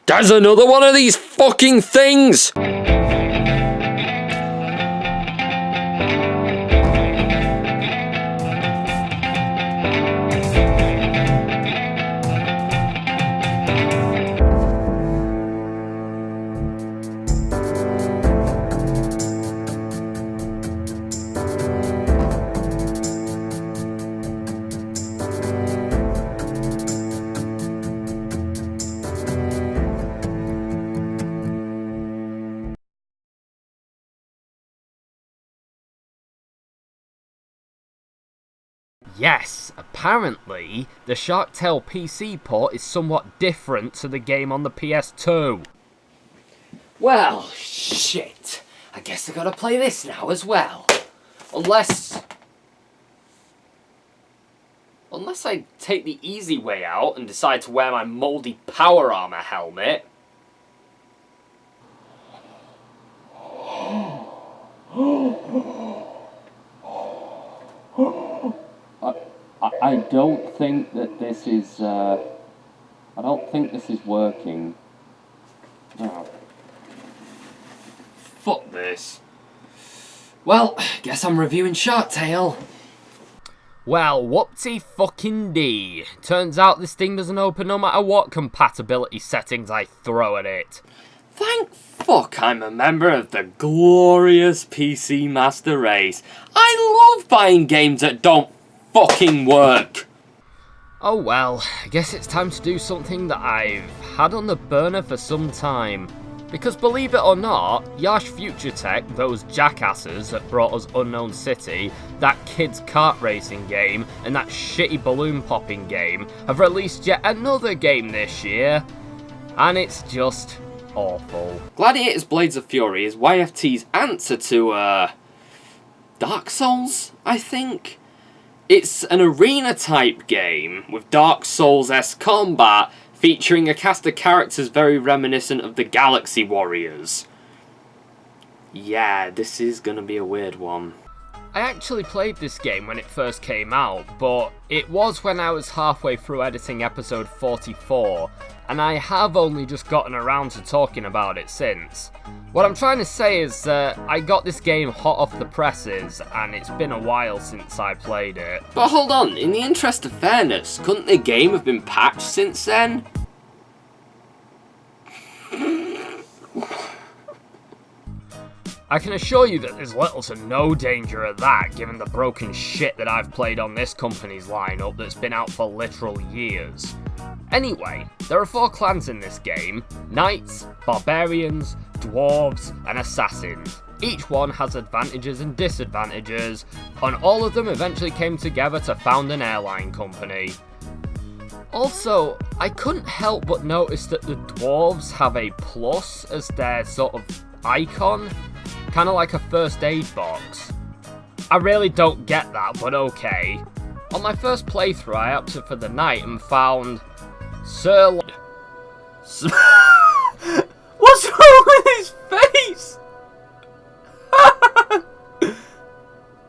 There's another one of these fucking things! Yes, apparently, the Shark Tale PC port is somewhat different to the game on the PS2. Well, shit. I guess I gotta play this now as well. Unless I take the easy way out and decide to wear my mouldy power armor helmet. I don't think that this is, I don't think this is working. Oh. Fuck this. Well, guess I'm reviewing Shark Tale. Well, whoopsie fucking dee. Turns out this thing doesn't open no matter what compatibility settings I throw at it. Thank fuck I'm a member of the glorious PC Master Race. I love buying games that don't fucking work. Oh well, I guess it's time to do something that I've had on the burner for some time. Because believe it or not, Yash Future Tech, those jackasses that brought us Unknown City, that kids kart racing game, and that shitty balloon popping game, have released yet another game this year. And it's just awful. Gladius Blades of Fury is YFT's answer to, Dark Souls, I think? It's an arena-type game with Dark Souls-esque combat, featuring a cast of characters very reminiscent of the Galaxy Warriors. Yeah, this is gonna be a weird one. I actually played this game when it first came out, but it was when I was halfway through editing episode 44, and I have only just gotten around to talking about it since. What I'm trying to say is that I got this game hot off the presses, and it's been a while since I played it. But hold on, in the interest of fairness, couldn't the game have been patched since then? I can assure you that there's little to no danger of that, given the broken shit that I've played on this company's lineup that's been out for literal years. Anyway, there are 4 clans in this game: Knights, Barbarians, Dwarves, and Assassins. Each one has advantages and disadvantages, and all of them eventually came together to found an airline company. Also, I couldn't help but notice that the Dwarves have a plus as their sort of icon, kind of like a first aid box. I really don't get that, but okay. On my first playthrough, I opted for the Knight and found Sir... What's wrong with his face?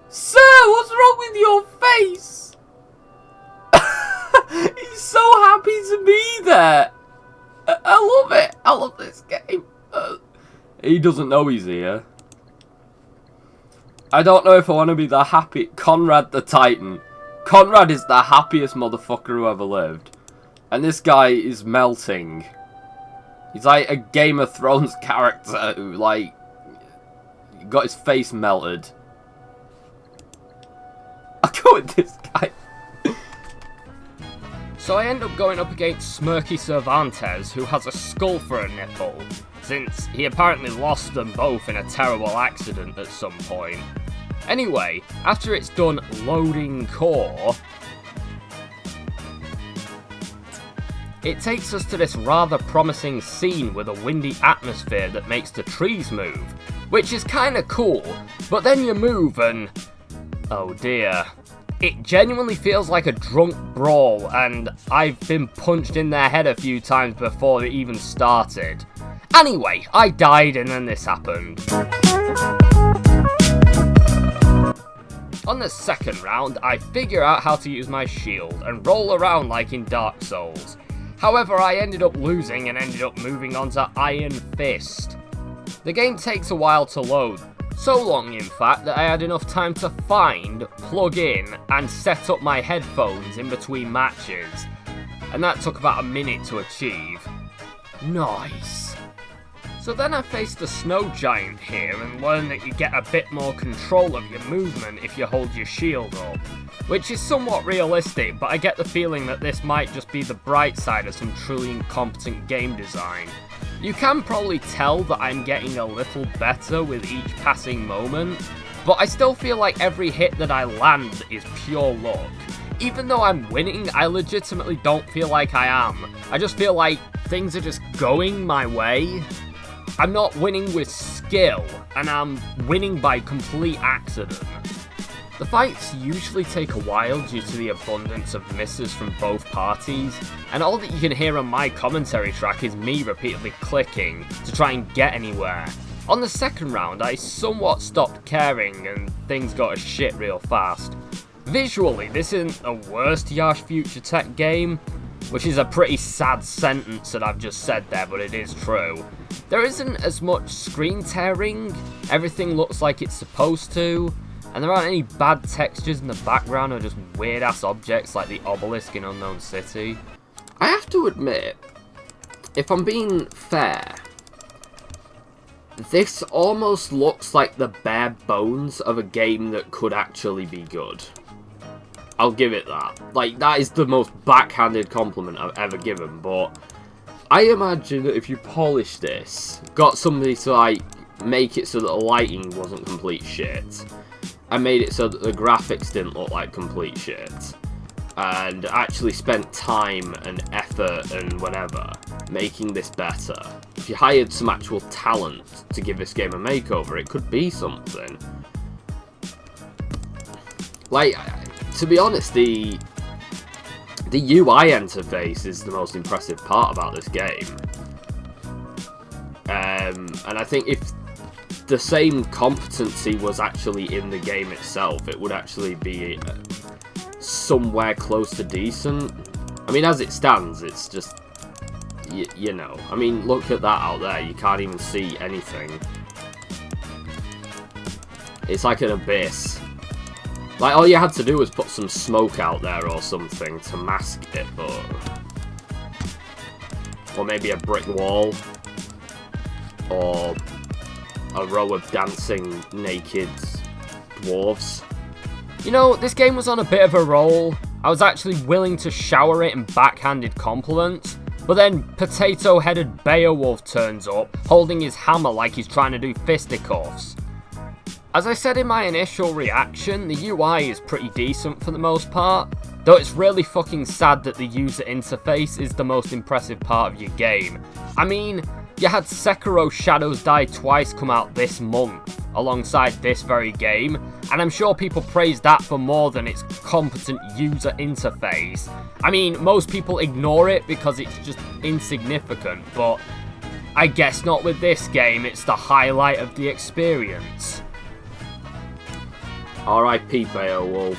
Sir, what's wrong with your face? He's so happy to be there. I love it. I love this game. He doesn't know he's here. I don't know if I want to be the happy... Conrad the Titan. Conrad is the happiest motherfucker who ever lived. And this guy is melting. He's like a Game of Thrones character who, like, got his face melted. I'll go with this guy. So I end up going up against Smirky Cervantes, who has a skull for a nipple, since he apparently lost them both in a terrible accident at some point. Anyway, after it's done loading core, it takes us to this rather promising scene with a windy atmosphere that makes the trees move, which is kinda cool, but then you move and... oh dear. It genuinely feels like a drunk brawl, and I've been punched in the head a few times before it even started. Anyway, I died and then this happened. On the second round, I figure out how to use my shield and roll around like in Dark Souls. However, I ended up losing and ended up moving on to Iron Fist. The game takes a while to load, so long in fact that I had enough time to find, plug in, and set up my headphones in between matches, and that took about a minute to achieve. Nice. So then I faced a snow giant here and learned that you get a bit more control of your movement if you hold your shield up, which is somewhat realistic, but I get the feeling that this might just be the bright side of some truly incompetent game design. You can probably tell that I'm getting a little better with each passing moment, but I still feel like every hit that I land is pure luck. Even though I'm winning, I legitimately don't feel like I am. I just feel like things are just going my way. I'm not winning with skill, and I'm winning by complete accident. The fights usually take a while due to the abundance of misses from both parties, and all that you can hear on my commentary track is me repeatedly clicking to try and get anywhere. On the second round, I somewhat stopped caring and things got a shit real fast. Visually, this isn't the worst Yash Future Tech game, which is a pretty sad sentence that I've just said there, but it is true. There isn't as much screen tearing, everything looks like it's supposed to, and there aren't any bad textures in the background or just weird ass objects like the obelisk in Unknown City. I have to admit, if I'm being fair, this almost looks like the bare bones of a game that could actually be good. I'll give it that. Like, that is the most backhanded compliment I've ever given, but I imagine that if you polished this, got somebody to, like, make it so that the lighting wasn't complete shit, and made it so that the graphics didn't look like complete shit, and actually spent time and effort and whatever making this better. If you hired some actual talent to give this game a makeover, it could be something. Like, to be honest, the UI interface is the most impressive part about this game. And I think if the same competency was actually in the game itself, it would actually be somewhere close to decent. I mean, as it stands, it's just, you know. I mean, look at that out there. You can't even see anything. It's like an abyss. Like, all you had to do was put some smoke out there or something to mask it, but... Or maybe a brick wall. Or a row of dancing naked dwarves. You know, this game was on a bit of a roll. I was actually willing to shower it in backhanded compliments, but then potato-headed Beowulf turns up, holding his hammer like he's trying to do fisticuffs. As I said in my initial reaction, the UI is pretty decent for the most part, though it's really fucking sad that the user interface is the most impressive part of your game. I mean, you had Sekiro Shadows Die Twice come out this month, alongside this very game, and I'm sure people praise that for more than its competent user interface. I mean, most people ignore it because it's just insignificant, but I guess not with this game, it's the highlight of the experience. R.I.P. Beowulf.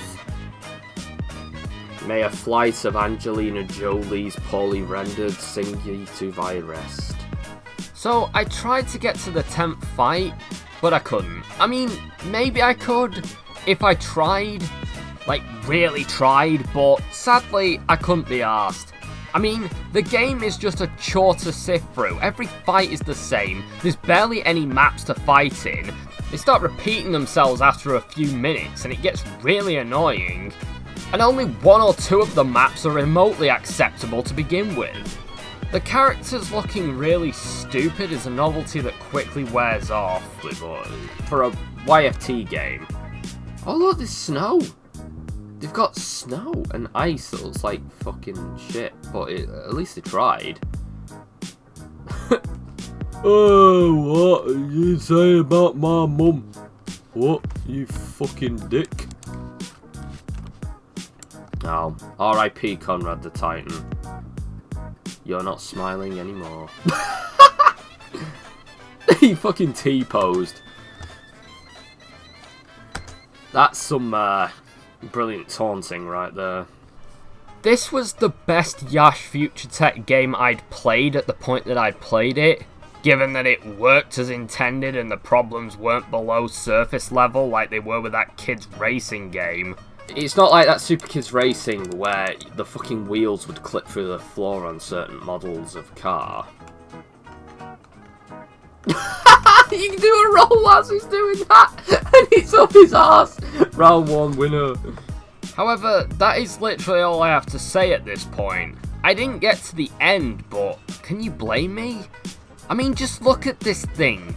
May a flight of Angelina Jolie's poorly rendered sing ye to thy rest. So I tried to get to the 10th fight, but I couldn't. I mean, maybe I could if I tried, like really tried, but sadly I couldn't be arsed. I mean, the game is just a chore to sift through. Every fight is the same, there's barely any maps to fight in. They start repeating themselves after a few minutes and it gets really annoying. And only one or two of the maps are remotely acceptable to begin with. The characters looking really stupid is a novelty that quickly wears off. For a YFT game. Oh look, there's snow. They've got snow and ice that looks like fucking shit, but at least they tried. Oh, what are you saying about my mum? What, you fucking dick? Oh, R.I.P. Conrad the Titan. You're not smiling anymore. He fucking T-posed. That's some brilliant taunting right there. This was the best Yash Future Tech game I'd played at the point that I'd played it, given that it worked as intended and the problems weren't below surface level like they were with that kids racing game. It's not like that Super Kids Racing where the fucking wheels would clip through the floor on certain models of car. You can do a roll whilst he's doing that, and it's up his ass. Round 1 winner. However, that is literally all I have to say at this point. I didn't get to the end, but can you blame me? I mean, just look at this thing.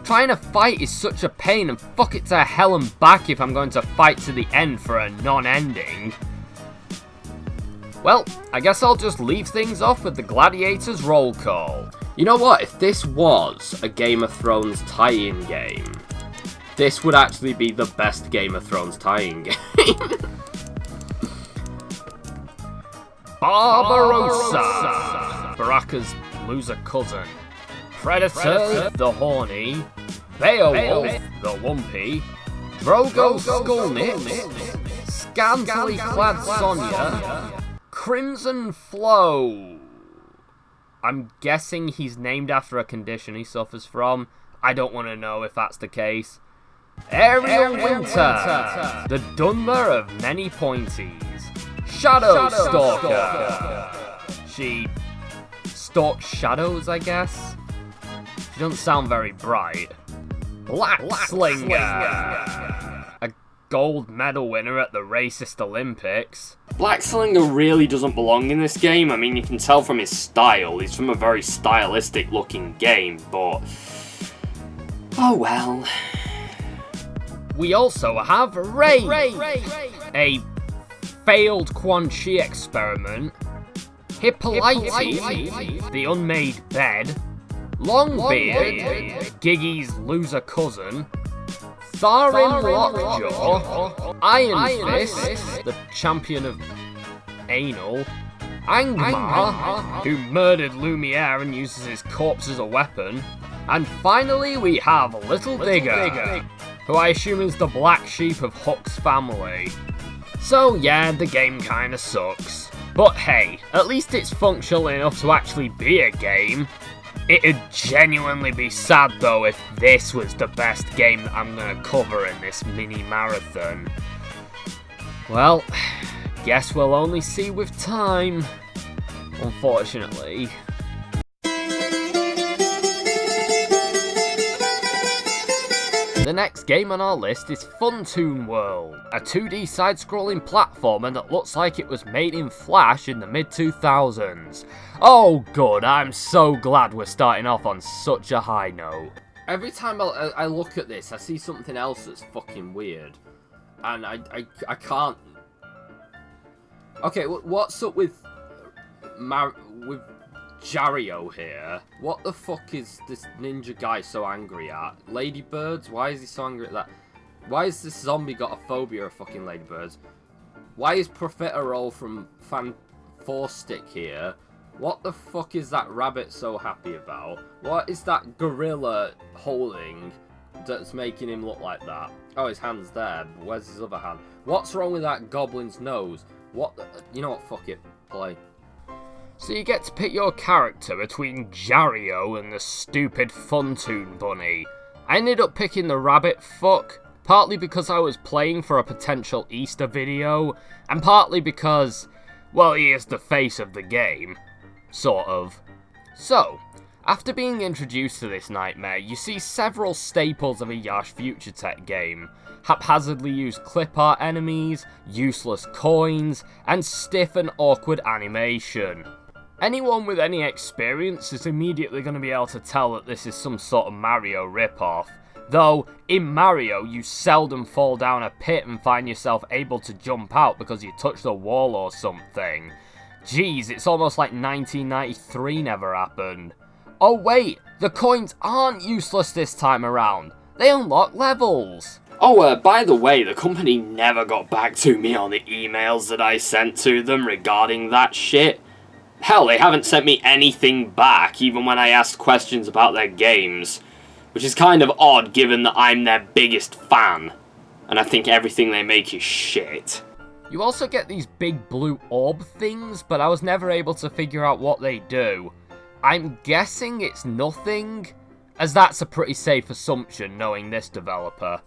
Trying to fight is such a pain, and fuck it to hell and back if I'm going to fight to the end for a non-ending. Well, I guess I'll just leave things off with the Gladiators roll call. You know what? If this was a Game of Thrones tie-in game, this would actually be the best Game of Thrones tie-in game. Barbarossa, Baraka's loser cousin. Predator, the horny. Beowulf, the lumpy. Drogo Skullnit. Scantily clad Sonya. Crimson Flow. I'm guessing he's named after a condition he suffers from. I don't want to know if that's the case. Ariel Winter, the Dunmer of many pointies. Shadow Stalker. She stalks shadows, I guess. She doesn't sound very bright. Black Slinger, a gold medal winner at the Racist Olympics. Black Slinger really doesn't belong in this game. I mean, you can tell from his style. He's from a very stylistic looking game, but... oh well. We also have Ray, a failed Quan Chi experiment. Hippolyte, the unmade bed. Longbeard, Giggy's loser cousin. Tharin Lockjaw, Iron Fist, the champion of anal. Angmar, who murdered Lumiere and uses his corpse as a weapon. And finally we have Little Digger, who I assume is the black sheep of Hook's family. So yeah, the game kinda sucks. But hey, at least it's functional enough to actually be a game. It'd genuinely be sad though if this was the best game that I'm gonna cover in this mini marathon. Well, guess we'll only see with time, unfortunately. The next game on our list is Toon World, a 2D side-scrolling platformer that looks like it was made in Flash in the mid-2000s. Oh good, I'm so glad we're starting off on such a high note. Every time I look at this, I see something else that's fucking weird. And I can't... Okay, what's up with Jario here? What the fuck is this ninja guy so angry at? Ladybirds? Why is he so angry at that? Why has this zombie got a phobia of fucking ladybirds? Why is Profiterole from Fan 4 Stick here? What the fuck is that rabbit so happy about? What is that gorilla holding that's making him look like that? Oh, his hand's there, but where's his other hand? What's wrong with that goblin's nose? What the... You know what, fuck it. Play. So you get to pick your character between Jario and the stupid Funtoon bunny. I ended up picking the rabbit fuck, partly because I was playing for a potential Easter video, and partly because, well, he is the face of the game. Sort of. So, after being introduced to this nightmare, you see several staples of a Yash Future Tech game. Haphazardly used clip art enemies, useless coins, and stiff and awkward animation. Anyone with any experience is immediately going to be able to tell that this is some sort of Mario ripoff. Though, in Mario, you seldom fall down a pit and find yourself able to jump out because you touched a wall or something. Jeez, it's almost like 1993 never happened. Oh wait, the coins aren't useless this time around. They unlock levels. Oh, by the way, the company never got back to me on the emails that I sent to them regarding that shit. Hell, they haven't sent me anything back, even when I asked questions about their games. Which is kind of odd, given that I'm their biggest fan. And I think everything they make is shit. You also get these big blue orb things, but I was never able to figure out what they do. I'm guessing it's nothing, as that's a pretty safe assumption knowing this developer.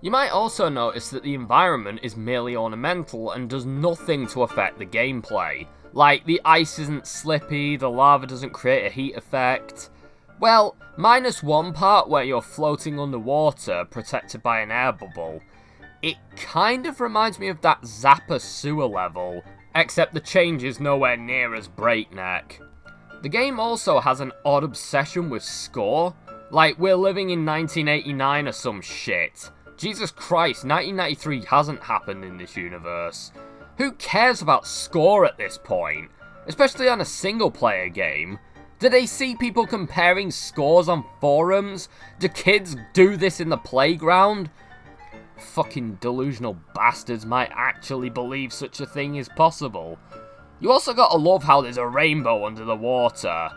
You might also notice that the environment is merely ornamental and does nothing to affect the gameplay. Like, the ice isn't slippy, the lava doesn't create a heat effect. Well, minus one part where you're floating underwater, protected by an air bubble. It kind of reminds me of that Zappa sewer level, except the change is nowhere near as breakneck. The game also has an odd obsession with score, like we're living in 1989 or some shit. Jesus Christ, 1993 hasn't happened in this universe. Who cares about score at this point? Especially on a single player game. Do they see people comparing scores on forums? Do kids do this in the playground? Fucking delusional bastards might actually believe such a thing is possible. You also gotta love how there's a rainbow under the water.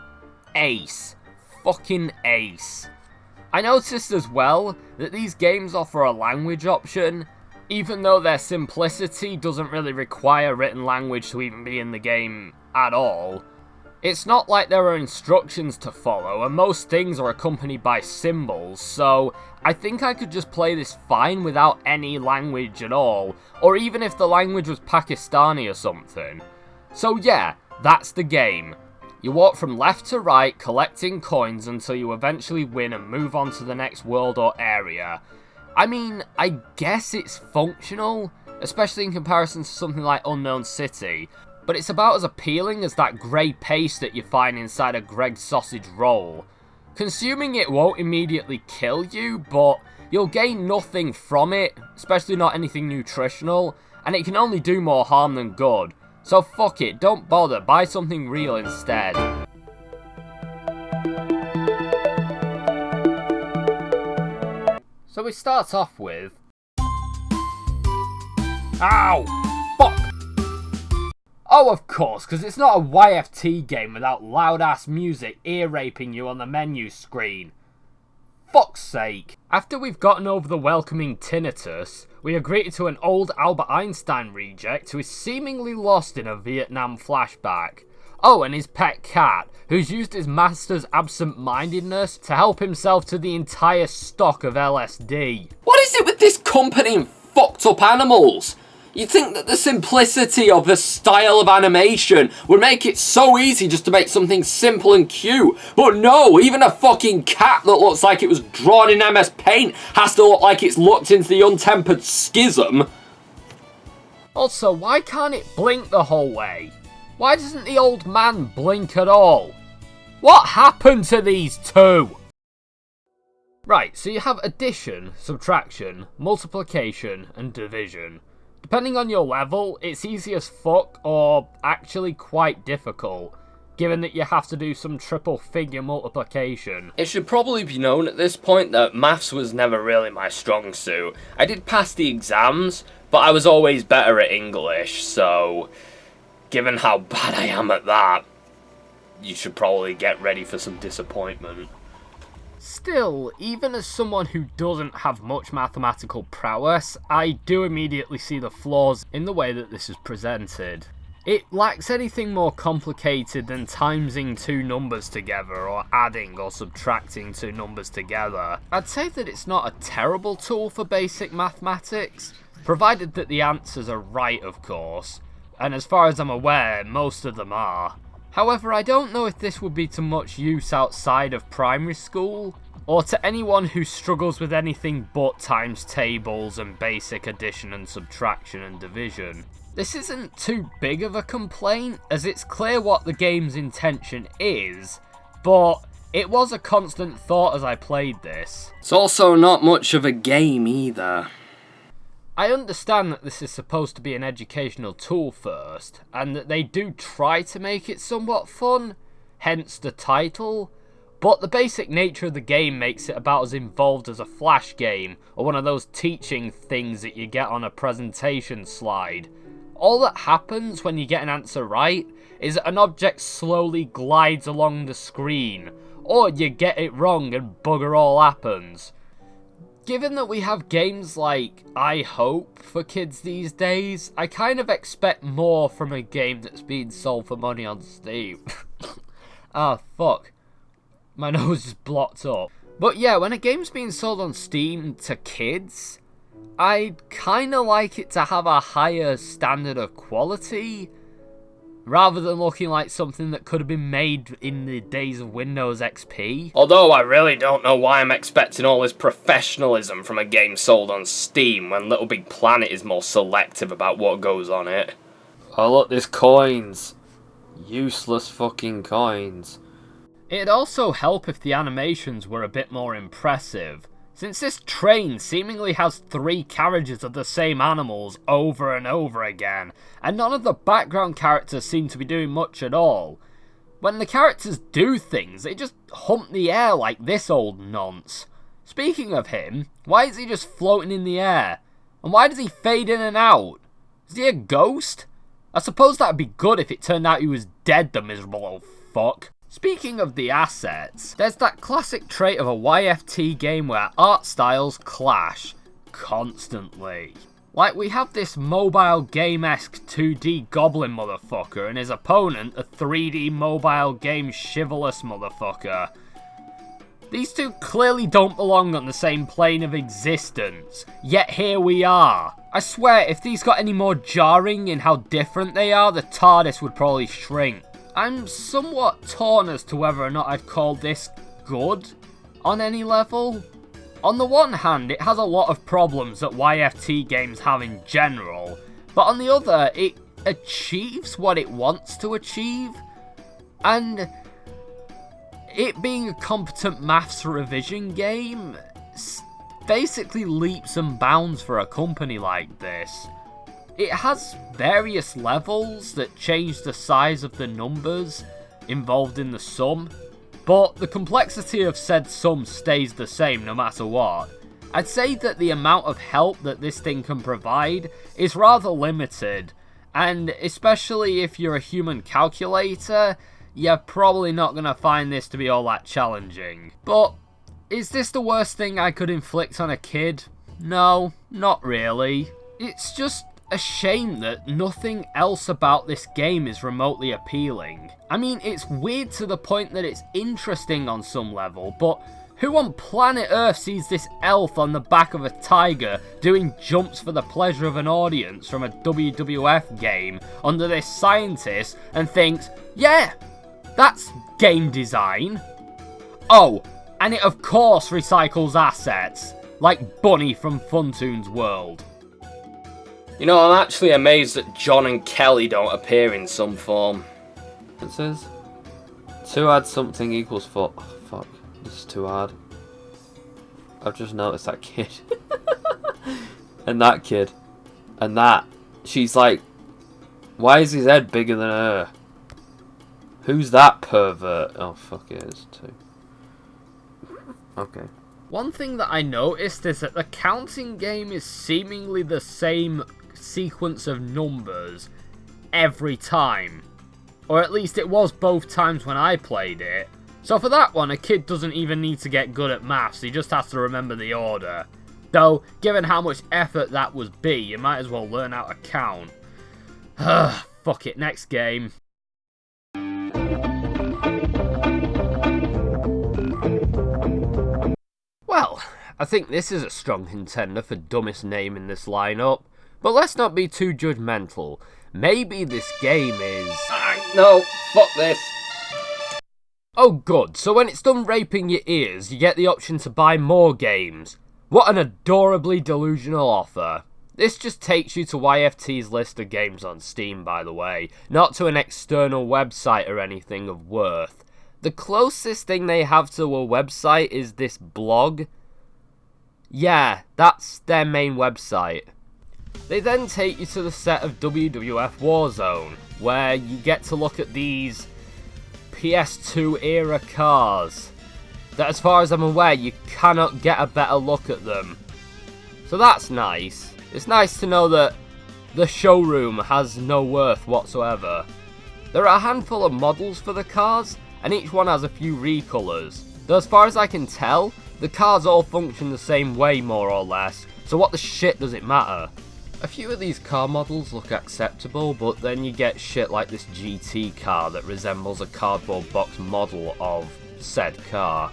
Ace. Fucking ace. I noticed as well that these games offer a language option, even though their simplicity doesn't really require written language to even be in the game at all. It's not like there are instructions to follow, and most things are accompanied by symbols, so I think I could just play this fine without any language at all, or even if the language was Pakistani or something. So yeah, that's the game. You walk from left to right, collecting coins until you eventually win and move on to the next world or area. I mean, I guess it's functional, especially in comparison to something like Unknown City, but it's about as appealing as that grey paste that you find inside a Greg's sausage roll. Consuming it won't immediately kill you, but you'll gain nothing from it, especially not anything nutritional, and it can only do more harm than good. So fuck it, don't bother, buy something real instead. So we start off with... Ow! Fuck! Oh, of course, because it's not a YFT game without loud-ass music ear-raping you on the menu screen. Fuck's sake. After we've gotten over the welcoming tinnitus, we agree to an old Albert Einstein reject who is seemingly lost in a Vietnam flashback. Oh, and his pet cat, who's used his master's absent-mindedness to help himself to the entire stock of LSD. What is it with this company and fucked up animals? You'd think that the simplicity of the style of animation would make it so easy just to make something simple and cute. But no, even a fucking cat that looks like it was drawn in MS Paint has to look like it's looked into the untempered schism. Also, why can't it blink the whole way? Why doesn't the old man blink at all? What happened to these two? Right, so you have addition, subtraction, multiplication, and division. Depending on your level, it's easy as fuck or actually quite difficult, given that you have to do some triple figure multiplication. It should probably be known at this point that maths was never really my strong suit. I did pass the exams, but I was always better at English, so given how bad I am at that, you should probably get ready for some disappointment. Still, even as someone who doesn't have much mathematical prowess, I do immediately see the flaws in the way that this is presented. It lacks anything more complicated than timesing two numbers together or adding or subtracting two numbers together. I'd say that it's not a terrible tool for basic mathematics, provided that the answers are right, of course, and as far as I'm aware, most of them are. However, I don't know if this would be to much use outside of primary school, or to anyone who struggles with anything but times tables and basic addition and subtraction and division. This isn't too big of a complaint, as it's clear what the game's intention is, but it was a constant thought as I played this. It's also not much of a game either. I understand that this is supposed to be an educational tool first, and that they do try to make it somewhat fun, hence the title, but the basic nature of the game makes it about as involved as a flash game, or one of those teaching things that you get on a presentation slide. All that happens when you get an answer right is that an object slowly glides along the screen, or you get it wrong and bugger all happens. given that we have games like I Hope for kids these days, I kind of expect more from a game that's being sold for money on Steam. Ah, fuck. My nose is blocked up. But yeah, when a game's being sold on Steam to kids, I'd kind of like it to have a higher standard of quality, rather than looking like something that could have been made in the days of Windows XP. Although I really don't know why I'm expecting all this professionalism from a game sold on Steam when Little Big Planet is more selective about what goes on it. Oh look, there's coins. Useless fucking coins. It'd also help if the animations were a bit more impressive, since this train seemingly has 3 carriages of the same animals over and over again, and none of the background characters seem to be doing much at all. When the characters do things, they just hump the air like this old nonce. Speaking of him, why is he just floating in the air? And why does he fade in and out? Is he a ghost? I suppose that'd be good if it turned out he was dead, the miserable old fuck. Speaking of the assets, there's that classic trait of a YFT game where art styles clash constantly. Like, we have this mobile game-esque 2D goblin motherfucker and his opponent a 3D mobile game chivalrous motherfucker. These two clearly don't belong on the same plane of existence, yet here we are. I swear, if these got any more jarring in how different they are, the TARDIS would probably shrink. I'm somewhat torn as to whether or not I'd call this good on any level. On the one hand, it has a lot of problems that YFT games have in general, but on the other, it achieves what it wants to achieve, and it being a competent maths revision game basically leaps and bounds for a company like this. It has various levels that change the size of the numbers involved in the sum, but the complexity of said sum stays the same no matter what. I'd say that the amount of help that this thing can provide is rather limited, and especially if you're a human calculator, you're probably not going to find this to be all that challenging. But is this the worst thing I could inflict on a kid? No, not really. It's just a shame that nothing else about this game is remotely appealing. I mean, it's weird to the point that it's interesting on some level, but who on planet Earth sees this elf on the back of a tiger doing jumps for the pleasure of an audience from a WWF game under this scientist and thinks, yeah, that's game design? Oh, and it of course recycles assets, like Bunny from Funtoon's World. You know, I'm actually amazed that John and Kelly don't appear in some form. It says 2 add something equals 4. Oh, fuck, this is too hard. I've just noticed that kid. And that kid. And that. She's like, why is his head bigger than her? Who's that pervert? Oh, fuck it, it's 2. Okay. One thing that I noticed is that the counting game is seemingly the same sequence of numbers every time. Or at least it was both times when I played it. So for that one, a kid doesn't even need to get good at maths, he just has to remember the order. Though, given how much effort that would be, you might as well learn how to count. Fuck it, next game. Well, I think this is a strong contender for dumbest name in this lineup, but let's not be too judgmental. Maybe this game is... No, fuck this. Oh good, so when it's done raping your ears, you get the option to buy more games. What an adorably delusional offer. This just takes you to YFT's list of games on Steam, by the way, not to an external website or anything of worth. The closest thing they have to a website is this blog. Yeah, that's their main website. They then take you to the set of WWF Warzone, where you get to look at these PS2 era cars, that as far as I'm aware you cannot get a better look at them. So that's nice. It's nice to know that the showroom has no worth whatsoever. There are a handful of models for the cars, and each one has a few recolours. Though as far as I can tell, The cars all function the same way, more or less, so what the shit does it matter? A few of these car models look acceptable, but then you get shit like this GT car that resembles a cardboard box model of said car.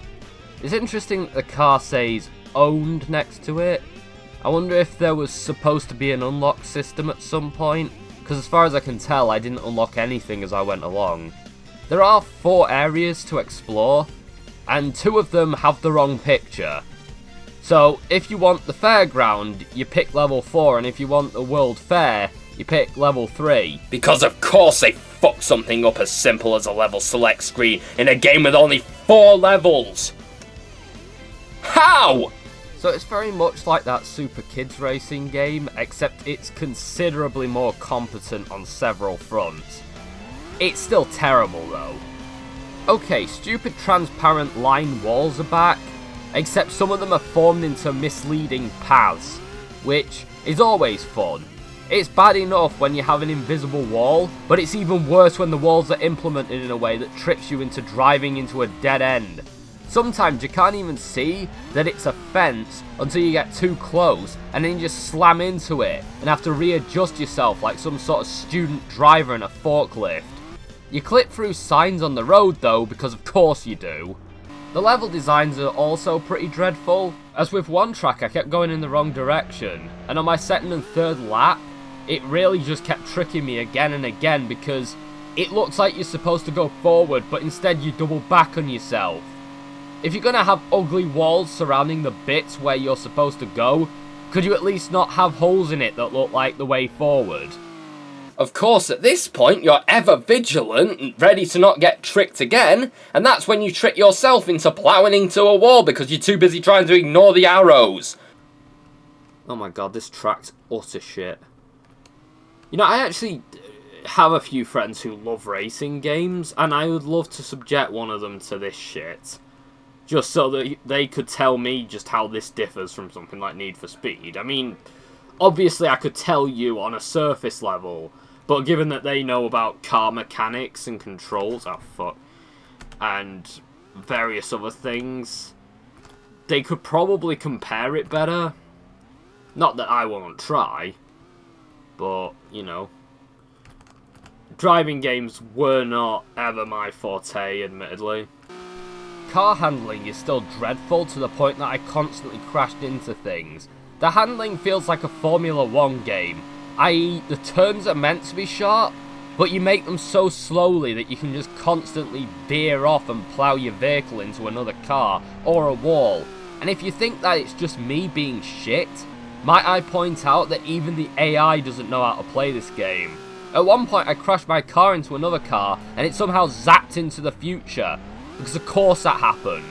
It's interesting that the car says owned next to it. I wonder if there was supposed to be an unlock system at some point, because as far as I can tell I didn't unlock anything as I went along. There are 4 areas to explore, and 2 of them have the wrong picture. So, if you want the fairground, you pick level 4, and if you want the World Fair, you pick level 3. Because of course they fucked something up as simple as a level select screen in a game with only 4 levels! How?! So it's very much like that Super Kids Racing game, except it's considerably more competent on several fronts. It's still terrible though. Okay, stupid transparent line walls are back, except some of them are formed into misleading paths, which is always fun. It's bad enough when you have an invisible wall, but it's even worse when the walls are implemented in a way that tricks you into driving into a dead end. Sometimes you can't even see that it's a fence until you get too close, and then you just slam into it and have to readjust yourself like some sort of student driver in a forklift. You clip through signs on the road though, because of course you do. The level designs are also pretty dreadful, as with one track I kept going in the wrong direction, and on my second and third lap, it really just kept tricking me again and again because it looks like you're supposed to go forward, but instead you double back on yourself. If you're gonna have ugly walls surrounding the bits where you're supposed to go, could you at least not have holes in it that look like the way forward? Of course, at this point, you're ever vigilant and ready to not get tricked again, and that's when you trick yourself into ploughing into a wall because you're too busy trying to ignore the arrows. Oh my god, this track's utter shit. You know, I actually have a few friends who love racing games, and I would love to subject one of them to this shit. Just so that they could tell me just how this differs from something like Need for Speed. I mean, obviously I could tell you on a surface level, but given that they know about car mechanics and controls, oh fuck, and various other things, they could probably compare it better. Not that I won't try, but, you know, driving games were not ever my forte, admittedly. Car handling is still dreadful to the point that I constantly crashed into things. The handling feels like a Formula 1 game, i.e. the turns are meant to be sharp, but you make them so slowly that you can just constantly veer off and plough your vehicle into another car or a wall. And if you think that it's just me being shit, might I point out that even the AI doesn't know how to play this game. At one point I crashed my car into another car and it somehow zapped into the future, because of course that happened.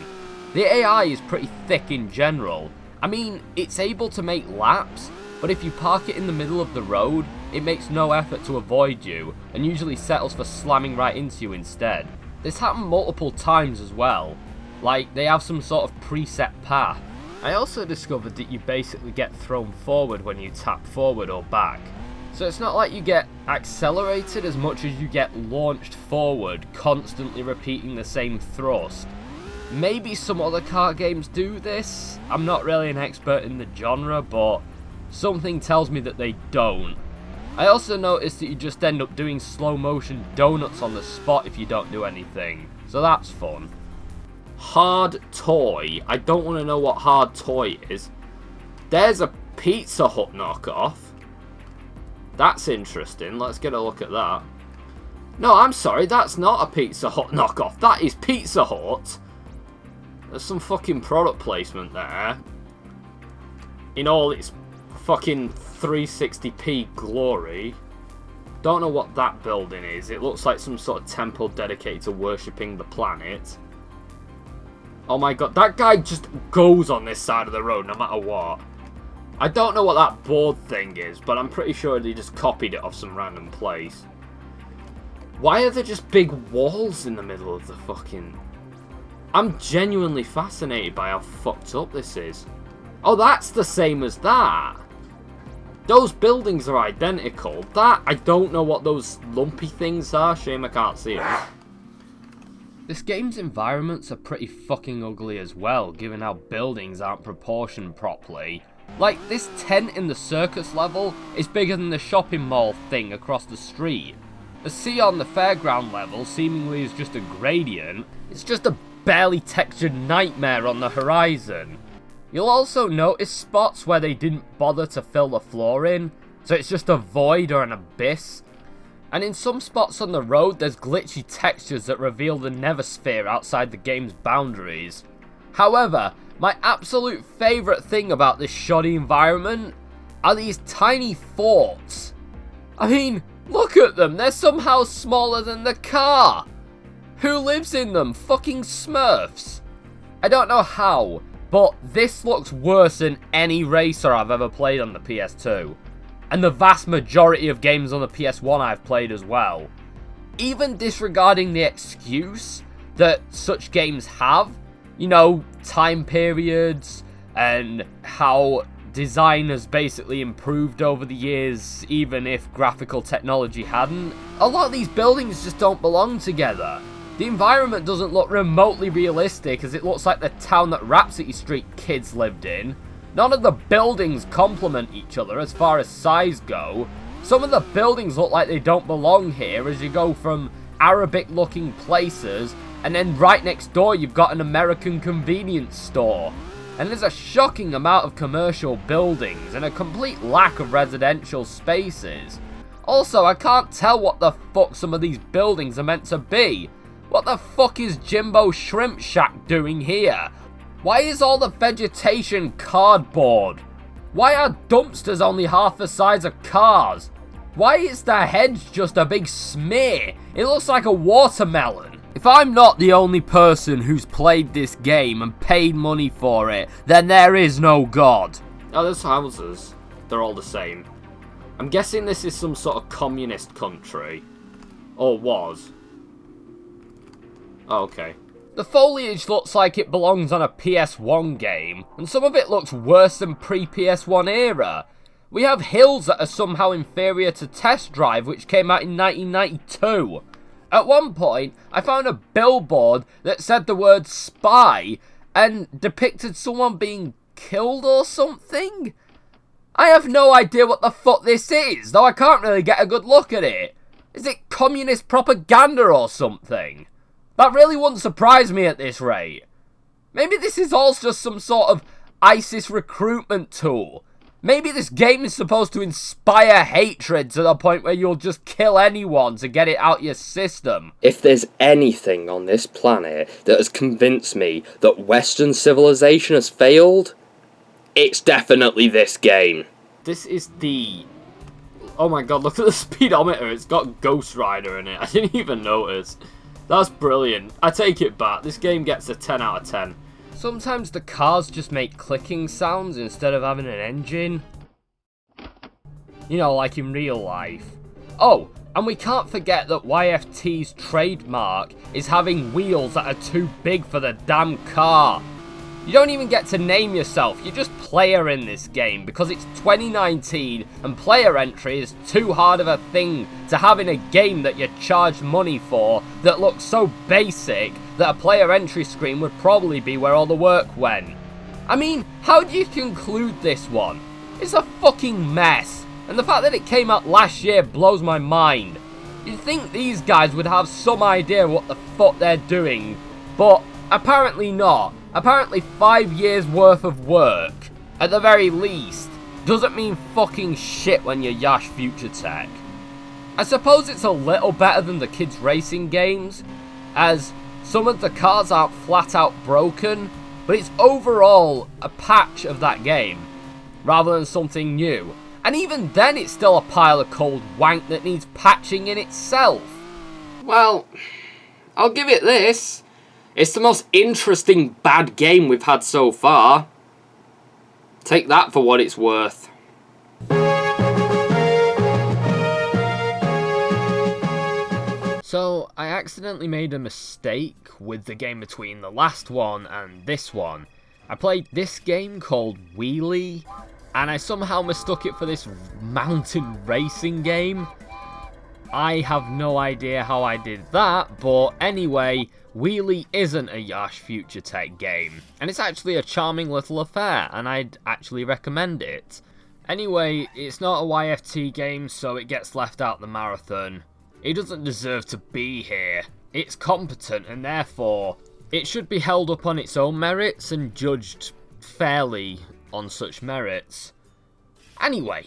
The AI is pretty thick in general. I mean, it's able to make laps, but if you park it in the middle of the road, it makes no effort to avoid you, and usually settles for slamming right into you instead. This happened multiple times as well, like they have some sort of preset path. I also discovered that you basically get thrown forward when you tap forward or back. So it's not like you get accelerated as much as you get launched forward, constantly repeating the same thrust. Maybe some other car games do this. I'm not really an expert in the genre, but something tells me that they don't. I also noticed that you just end up doing slow motion donuts on the spot if you don't do anything, so that's fun. Hard Toy. I don't want to know what Hard Toy is. There's a Pizza Hut knockoff. That's interesting. Let's get a look at that. No, I'm sorry. That's not a Pizza Hut knockoff. That is Pizza Hut. There's some fucking product placement there. In all its fucking 360p glory. Don't know what that building is. It looks like some sort of temple dedicated to worshipping the planet. Oh my god. That guy just goes on this side of the road no matter what. I don't know what that board thing is, but I'm pretty sure they just copied it off some random place. Why are there just big walls in the middle of the fucking... I'm genuinely fascinated by how fucked up this is. Oh, that's the same as that. Those buildings are identical. That, I don't know what those lumpy things are. Shame I can't see them. This game's environments are pretty fucking ugly as well, given how buildings aren't proportioned properly. Like, this tent in the circus level is bigger than the shopping mall thing across the street. The sea on the fairground level seemingly is just a gradient. It's just a barely textured nightmare on the horizon. You'll also notice spots where they didn't bother to fill the floor in, so it's just a void or an abyss. And in some spots on the road, there's glitchy textures that reveal the Neversphere outside the game's boundaries. However, my absolute favourite thing about this shoddy environment are these tiny forts. I mean, look at them, they're somehow smaller than the car. Who lives in them? Fucking Smurfs. I don't know how, but this looks worse than any racer I've ever played on the PS2. And the vast majority of games on the PS1 I've played as well. Even disregarding the excuse that such games have, you know, time periods and how design has basically improved over the years, even if graphical technology hadn't, a lot of these buildings just don't belong together. The environment doesn't look remotely realistic, as it looks like the town that Rhapsody Street kids lived in. None of the buildings complement each other as far as size go. Some of the buildings look like they don't belong here, as you go from Arabic looking places, and then right next door you've got an American convenience store. And there's a shocking amount of commercial buildings and a complete lack of residential spaces. Also, I can't tell what the fuck some of these buildings are meant to be. What the fuck is Jimbo Shrimp Shack doing here? Why is all the vegetation cardboard? Why are dumpsters only half the size of cars? Why is the hedge just a big smear? It looks like a watermelon. If I'm not the only person who's played this game and paid money for it, then there is no God. Oh, there's houses. They're all the same. I'm guessing this is some sort of communist country. Or was. Oh, okay. The foliage looks like it belongs on a PS1 game, and some of it looks worse than pre-PS1 era. We have hills that are somehow inferior to Test Drive, which came out in 1992. At one point, I found a billboard that said the word spy, and depicted someone being killed or something? I have no idea what the fuck this is, though I can't really get a good look at it. Is it communist propaganda or something? That really wouldn't surprise me at this rate. Maybe this is all just some sort of ISIS recruitment tool. Maybe this game is supposed to inspire hatred to the point where you'll just kill anyone to get it out your system. If there's anything on this planet that has convinced me that Western civilization has failed, it's definitely this game. This is the... Oh my god, look at the speedometer. It's got Ghost Rider in it. I didn't even notice. That's brilliant. I take it back. This game gets a 10 out of 10. Sometimes the cars just make clicking sounds instead of having an engine. You know, like in real life. Oh, and we can't forget that YFT's trademark is having wheels that are too big for the damn car. You don't even get to name yourself, you're just player in this game because it's 2019 and player entry is too hard of a thing to have in a game that you charge money for that looks so basic that a player entry screen would probably be where all the work went. I mean, how do you conclude this one? It's a fucking mess, and the fact that it came out last year blows my mind. You'd think these guys would have some idea what the fuck they're doing, but apparently not. Apparently 5 years worth of work, at the very least, doesn't mean fucking shit when you're Yash Future Tech. I suppose it's a little better than the kids' racing games, as some of the cars aren't flat out broken, but it's overall a patch of that game, rather than something new. And even then it's still a pile of cold wank that needs patching in itself. Well, I'll give it this. It's the most interesting bad game we've had so far. Take that for what it's worth. So, I accidentally made a mistake with the game between the last one and this one. I played this game called Wheelie, and I somehow mistook it for this mountain racing game. I have no idea how I did that, but anyway, Wheelie isn't a Yash Future Tech game, and it's actually a charming little affair, and I'd actually recommend it. Anyway, it's not a YFT game, so it gets left out the marathon. It doesn't deserve to be here. It's competent, and therefore, it should be held up on its own merits and judged fairly on such merits. Anyway,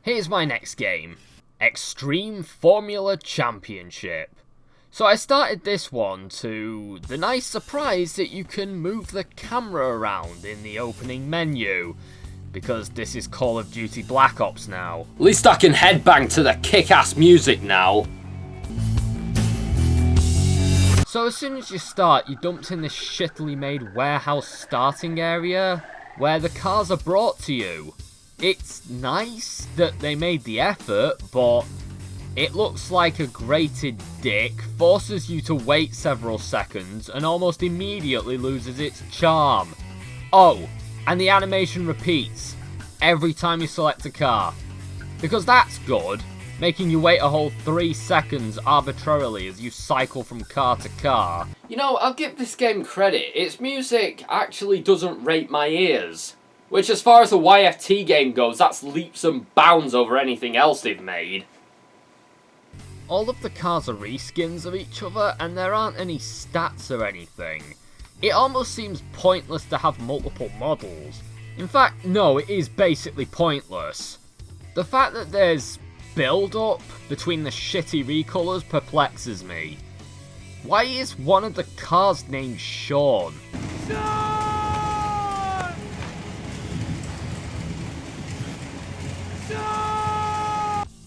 here's my next game. Extreme Formula Championship. So I started this one to the nice surprise that you can move the camera around in the opening menu, because this is Call of Duty Black Ops now. At least I can headbang to the kick-ass music now. So as soon as you start, you're dumped in this shittily made warehouse starting area, where the cars are brought to you. It's nice that they made the effort, but it looks like a grated dick, forces you to wait several seconds, and almost immediately loses its charm. Oh, and the animation repeats every time you select a car. Because that's good, making you wait a whole 3 seconds arbitrarily as you cycle from car to car. You know, I'll give this game credit. Its music actually doesn't rape my ears. Which, as far as a YFT game goes, that's leaps and bounds over anything else they've made. All of the cars are reskins of each other, and there aren't any stats or anything. It almost seems pointless to have multiple models. In fact, no, it is basically pointless. The fact that there's build-up between the shitty recolors perplexes me. Why is one of the cars named Sean?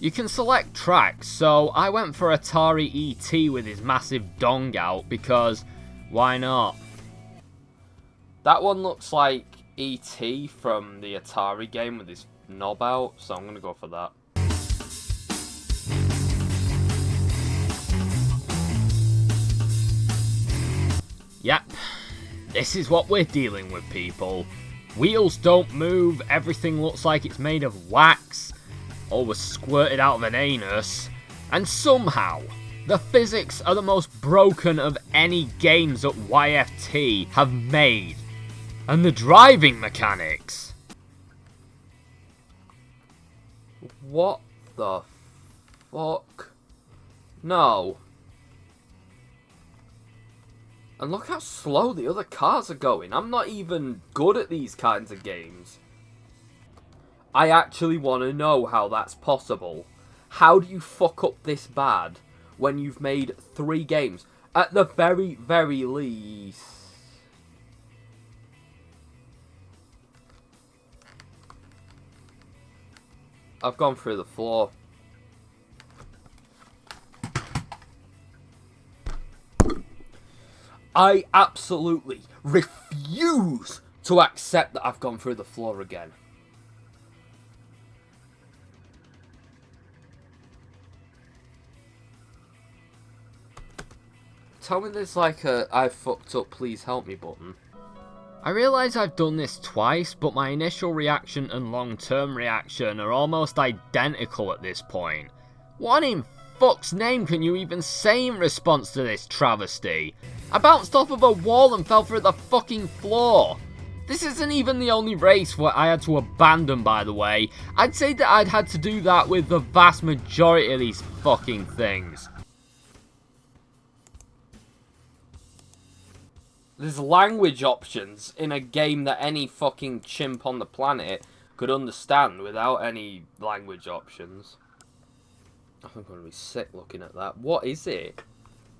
You can select tracks, so I went for Atari ET with his massive dong out because why not? That one looks like ET from the Atari game with his knob out, so I'm going to go for that. Yep, this is what we're dealing with, people. Wheels don't move, everything looks like it's made of wax, or was squirted out of an anus, and somehow, the physics are the most broken of any games that YFT have made. And the driving mechanics. What the fuck? No. And look how slow the other cars are going. I'm not even good at these kinds of games. I actually want to know how that's possible. How do you fuck up this bad when you've made 3 games? At the very, very least. I've gone through the floor. I absolutely refuse to accept that I've gone through the floor again. Tell me there's like a I fucked up, please help me button. I realise I've done this twice, but my initial reaction and long-term reaction are almost identical at this point. What in fuck's name can you even say in response to this travesty? I bounced off of a wall and fell through the fucking floor. This isn't even the only race where I had to abandon, by the way. I'd say that I'd had to do that with the vast majority of these fucking things. There's language options in a game that any fucking chimp on the planet could understand without any language options. I think I'm gonna be sick looking at that. What is it?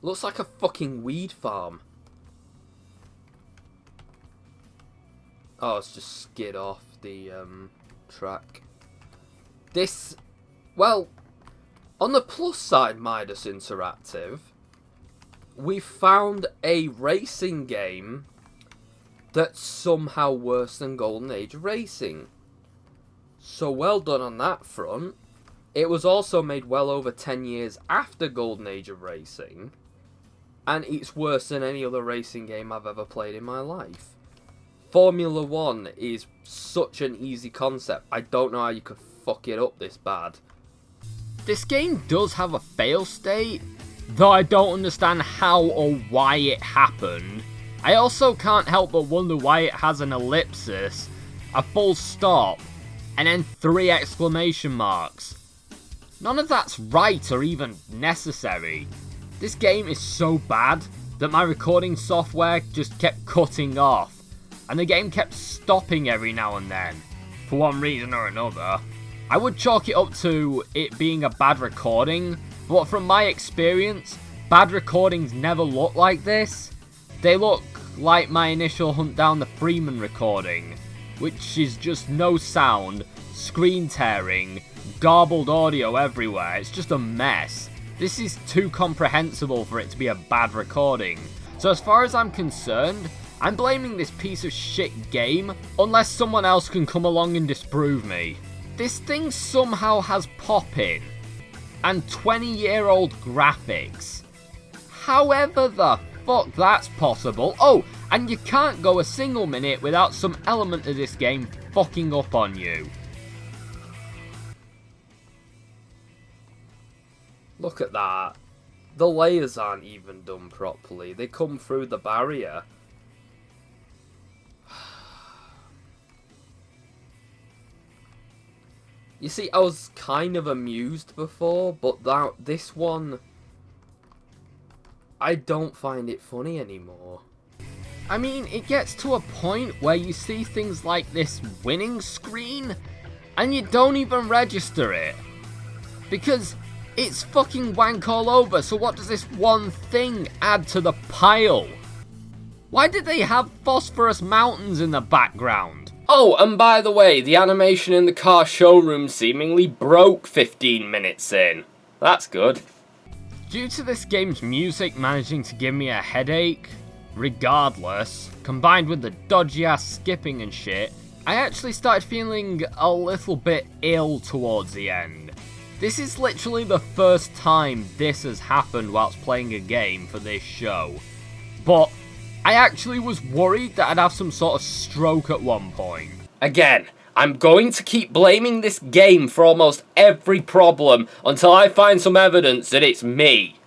Looks like a fucking weed farm. Oh, it's just skid off the track. This, well, on the plus side, Midas Interactive, we found a racing game that's somehow worse than Golden Age of Racing. So well done on that front. It was also made well over 10 years after Golden Age of Racing. And it's worse than any other racing game I've ever played in my life. Formula 1 is such an easy concept. I don't know how you could fuck it up this bad. This game does have a fail state, though I don't understand how or why it happened. I also can't help but wonder why it has an ellipsis, a full stop, and then 3 exclamation marks. None of that's right or even necessary. This game is so bad that my recording software just kept cutting off, and the game kept stopping every now and then, for one reason or another. I would chalk it up to it being a bad recording, but from my experience, bad recordings never look like this. They look like my initial Hunt Down the Freeman recording, which is just no sound, screen tearing, garbled audio everywhere. It's just a mess. This is too comprehensible for it to be a bad recording. So as far as I'm concerned, I'm blaming this piece of shit game unless someone else can come along and disprove me. This thing somehow has pop-in and 20-year-old graphics. However the fuck that's possible. Oh, and you can't go a single minute without some element of this game fucking up on you. Look at that. The layers aren't even done properly. They come through the barrier. You see, I was kind of amused before, but this one, I don't find it funny anymore. I mean, it gets to a point where you see things like this winning screen, and you don't even register it. Because it's fucking wank all over, so what does this one thing add to the pile? Why did they have phosphorus mountains in the background? Oh, and by the way, the animation in the car showroom seemingly broke 15 minutes in. That's good. Due to this game's music managing to give me a headache, regardless, combined with the dodgy ass skipping and shit, I actually started feeling a little bit ill towards the end. This is literally the first time this has happened whilst playing a game for this show. But I actually was worried that I'd have some sort of stroke at one point. Again, I'm going to keep blaming this game for almost every problem until I find some evidence that it's me.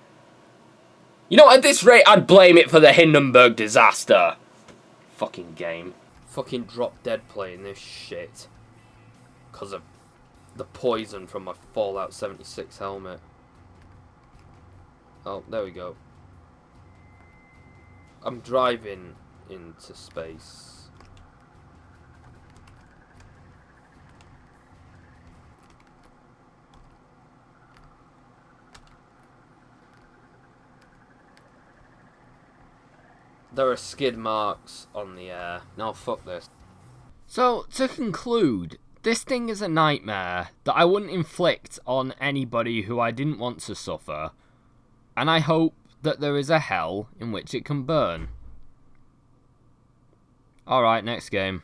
You know, at this rate, I'd blame it for the Hindenburg disaster. Fucking game. Fucking drop dead playing this shit. Because of the poison from my Fallout 76 helmet. Oh, there we go. I'm driving into space. There are skid marks on the air. Now fuck this. So, to conclude, this thing is a nightmare that I wouldn't inflict on anybody who I didn't want to suffer, and I hope that there is a hell in which it can burn. Alright, next game.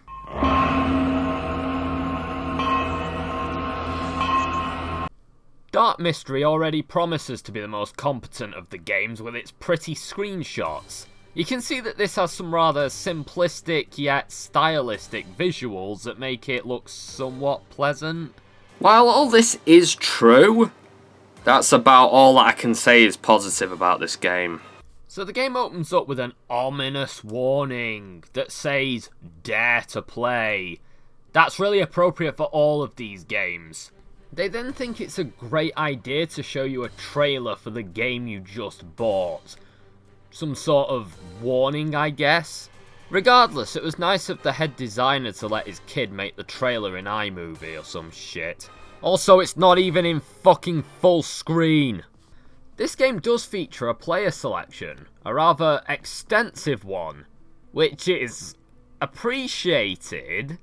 Dark Mystery already promises to be the most competent of the games with its pretty screenshots. You can see that this has some rather simplistic yet stylistic visuals that make it look somewhat pleasant. While all this is true, that's about all that I can say is positive about this game. So the game opens up with an ominous warning that says, "Dare to play." That's really appropriate for all of these games. They then think it's a great idea to show you a trailer for the game you just bought. Some sort of warning, I guess. Regardless, it was nice of the head designer to let his kid make the trailer in iMovie or some shit. Also, it's not even in fucking full screen. This game does feature a player selection, a rather extensive one, which is appreciated.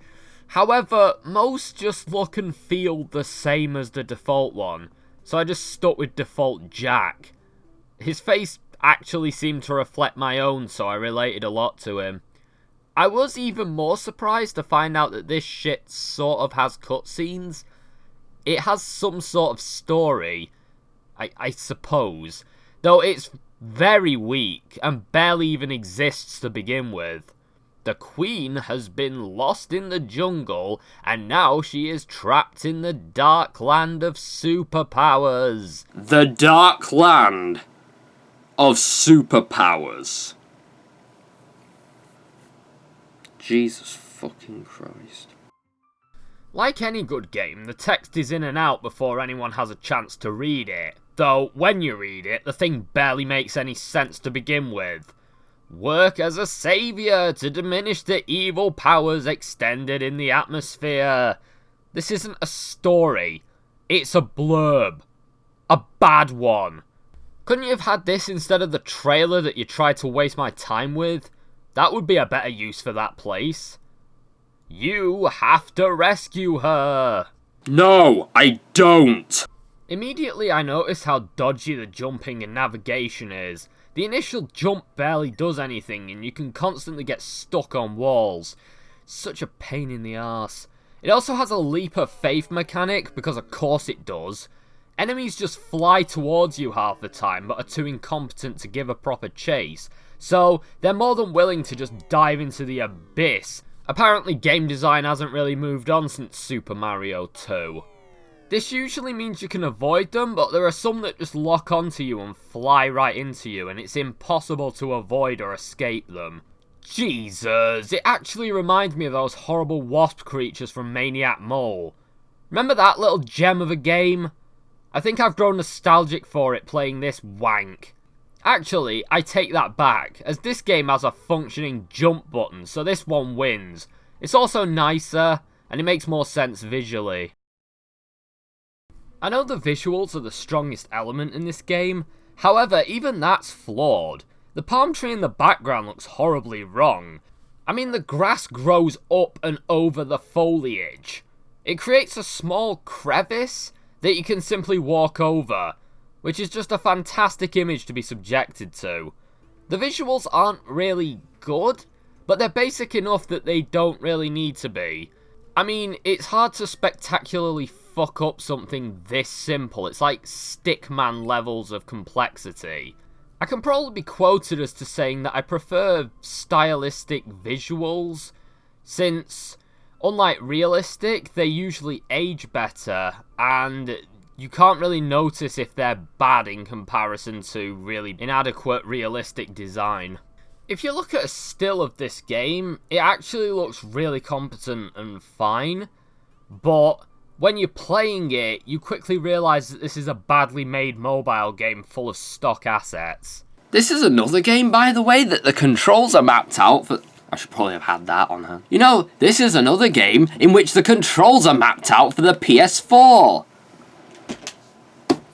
However, most just look and feel the same as the default one, so I just stuck with default Jack. His face actually seemed to reflect my own, so I related a lot to him. I was even more surprised to find out that this shit sort of has cutscenes. It has some sort of story, I suppose, though it's very weak and barely even exists to begin with. The queen has been lost in the jungle, and now she is trapped in the dark land of superpowers. The Dark Land of Superpowers. Jesus fucking Christ. Like any good game, the text is in and out before anyone has a chance to read it. Though, when you read it, the thing barely makes any sense to begin with. Work as a saviour to diminish the evil powers extended in the atmosphere. This isn't a story. It's a blurb. A bad one. Couldn't you have had this instead of the trailer that you tried to waste my time with? That would be a better use for that place. You have to rescue her. No, I don't. Immediately I noticed how dodgy the jumping and navigation is. The initial jump barely does anything and you can constantly get stuck on walls. Such a pain in the arse. It also has a leap of faith mechanic, because of course it does. Enemies just fly towards you half the time but are too incompetent to give a proper chase, so they're more than willing to just dive into the abyss. Apparently game design hasn't really moved on since Super Mario 2. This usually means you can avoid them, but there are some that just lock onto you and fly right into you, and it's impossible to avoid or escape them. Jesus, it actually reminds me of those horrible wasp creatures from Maniac Mole. Remember that little gem of a game? I think I've grown nostalgic for it playing this wank. Actually, I take that back, as this game has a functioning jump button, so this one wins. It's also nicer, and it makes more sense visually. I know the visuals are the strongest element in this game, however, even that's flawed. The palm tree in the background looks horribly wrong. I mean, the grass grows up and over the foliage. It creates a small crevice that you can simply walk over, which is just a fantastic image to be subjected to. The visuals aren't really good, but they're basic enough that they don't really need to be. I mean, it's hard to spectacularly fuck up something this simple. It's like Stickman levels of complexity. I can probably be quoted as to saying that I prefer stylistic visuals, since, unlike realistic, they usually age better, and you can't really notice if they're bad in comparison to really inadequate realistic design. If you look at a still of this game, it actually looks really competent and fine, but when you're playing it, you quickly realise that this is a badly made mobile game full of stock assets. This is another game, by the way, that the controls are mapped out for... I should probably have had that on hand. You know, this is another game in which the controls are mapped out for the PS4.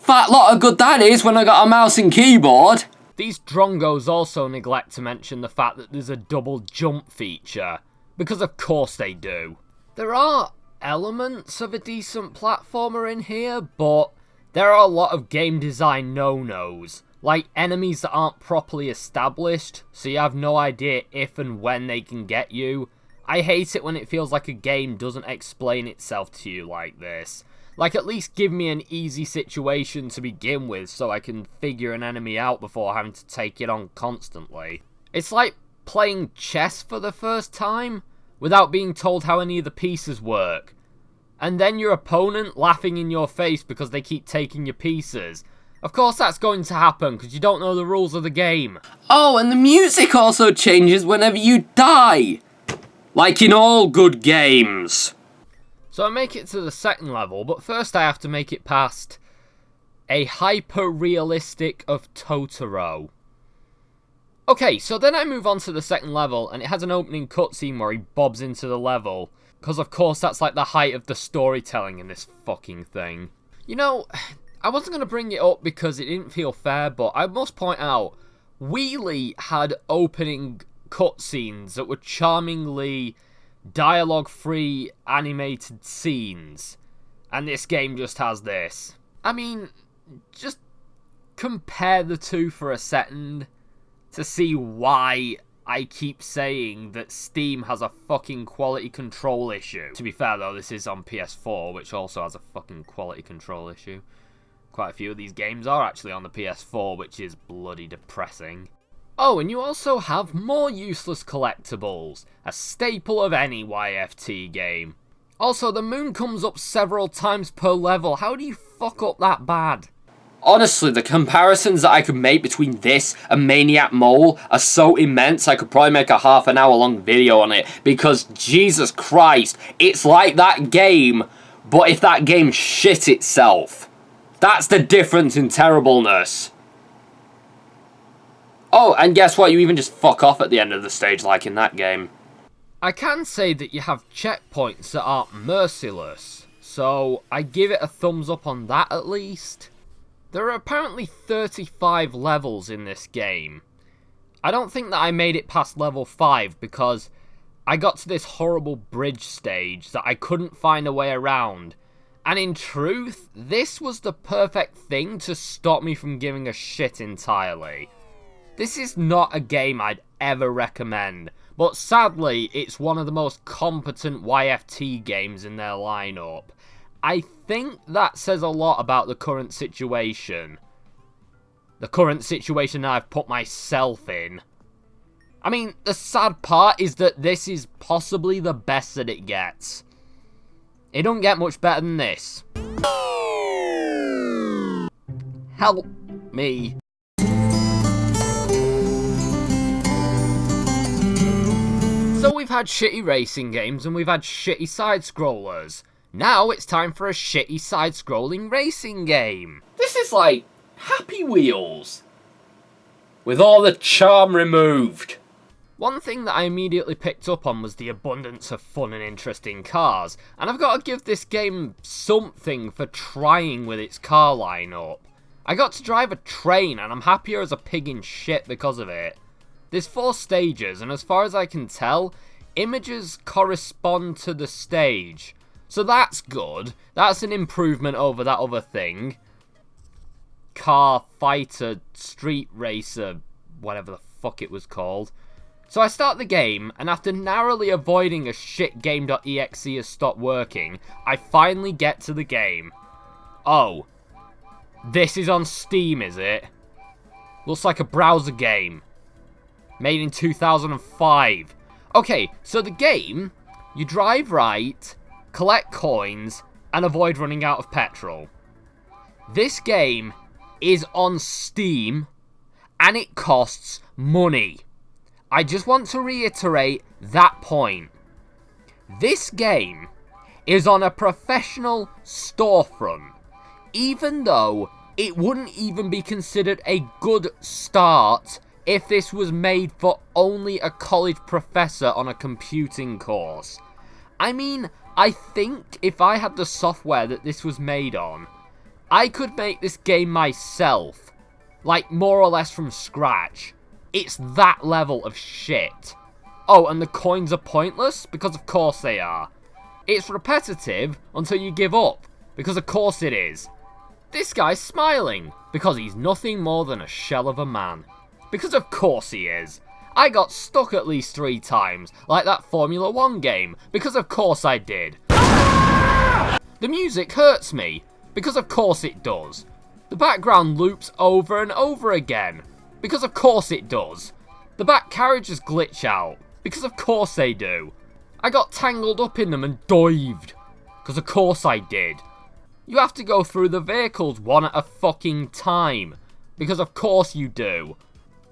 Fat lot of good that is when I got a mouse and keyboard. These drongos also neglect to mention the fact that there's a double jump feature, because of course they do. There are elements of a decent platformer in here, but there are a lot of game design no-nos, like enemies that aren't properly established, so you have no idea if and when they can get you. I hate it when it feels like a game doesn't explain itself to you like this. Like, at least give me an easy situation to begin with so I can figure an enemy out before having to take it on constantly. It's like playing chess for the first time without being told how any of the pieces work. And then your opponent laughing in your face because they keep taking your pieces. Of course that's going to happen because you don't know the rules of the game. Oh, and the music also changes whenever you die. Like in all good games. So I make it to the second level, but first I have to make it past a hyper-realistic of Totoro. Okay, so then I move on to the second level, and it has an opening cutscene where he bobs into the level, because of course that's like the height of the storytelling in this fucking thing. You know, I wasn't going to bring it up because it didn't feel fair, but I must point out, Wheelie had opening cutscenes that were charmingly dialogue-free animated scenes, and this game just has this. I mean, just compare the two for a second to see why I keep saying that Steam has a fucking quality control issue. To be fair though, this is on PS4, which also has a fucking quality control issue. Quite a few of these games are actually on the PS4, which is bloody depressing. Oh, and you also have more useless collectibles, a staple of any YFT game. Also, the moon comes up several times per level. How do you fuck up that bad? Honestly, the comparisons that I could make between this and Maniac Mole are so immense I could probably make a half-an-hour long video on it, because Jesus Christ, it's like that game, but if that game shit itself. That's the difference in terribleness. Oh, and guess what? You even just fuck off at the end of the stage like in that game. I can say that you have checkpoints that aren't merciless, so I give it a thumbs up on that at least. There are apparently 35 levels in this game. I don't think that I made it past level 5 because I got to this horrible bridge stage that I couldn't find a way around. And in truth, this was the perfect thing to stop me from giving a shit entirely. This is not a game I'd ever recommend, but sadly, it's one of the most competent YFT games in their lineup. I think that says a lot about the current situation. The current situation I've put myself in. I mean, the sad part is that this is possibly the best that it gets. It don't get much better than this. Help me. So we've had shitty racing games and we've had shitty side-scrollers. Now it's time for a shitty side-scrolling racing game. This is like Happy Wheels, with all the charm removed. One thing that I immediately picked up on was the abundance of fun and interesting cars, and I've got to give this game something for trying with its car lineup. I got to drive a train and I'm happier as a pig in shit because of it. There's 4 stages, and as far as I can tell, images correspond to the stage. So that's good. That's an improvement over that other thing. Car Fighter Street Racer, whatever the fuck it was called. So I start the game, and after narrowly avoiding a shit game.exe has stopped working, I finally get to the game. Oh. This is on Steam, is it? Looks like a browser game. Made in 2005. Okay, so the game, you drive right, collect coins, and avoid running out of petrol. This game is on Steam, and it costs money. I just want to reiterate that point. This game is on a professional storefront, even though it wouldn't even be considered a good start if this was made for only a college professor on a computing course. I mean, I think if I had the software that this was made on, I could make this game myself, like more or less from scratch. It's that level of shit. Oh, and the coins are pointless? Because of course they are. It's repetitive until you give up, because of course it is. This guy's smiling, because he's nothing more than a shell of a man. Because of course he is. I got stuck at least 3 times, like that Formula 1 game, because of course I did. The music hurts me, because of course it does. The background loops over and over again, because of course it does. The back carriages glitch out, because of course they do. I got tangled up in them and dived, because of course I did. You have to go through the vehicles one at a fucking time, because of course you do.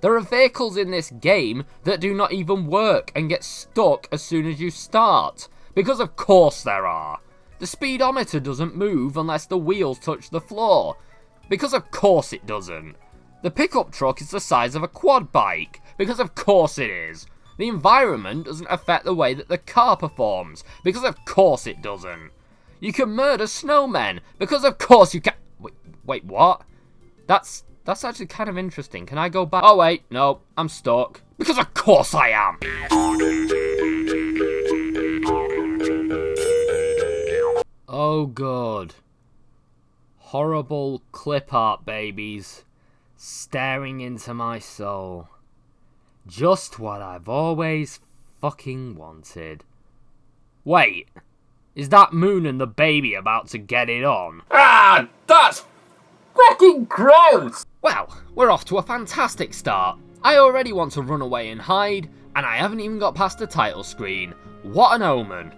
There are vehicles in this game that do not even work and get stuck as soon as you start, because of course there are. The speedometer doesn't move unless the wheels touch the floor, because of course it doesn't. The pickup truck is the size of a quad bike, because of course it is. The environment doesn't affect the way that the car performs, because of course it doesn't. You can murder snowmen, because of course you can. Wait, what? That's actually kind of interesting. Can I go back? Oh wait, no, I'm stuck. Because of course I am! Oh god. Horrible clip art babies. Staring into my soul. Just what I've always fucking wanted. Wait, is that Moon and the baby about to get it on? Ah, that's fucking gross! Well, we're off to a fantastic start. I already want to run away and hide, and I haven't even got past the title screen. What an omen.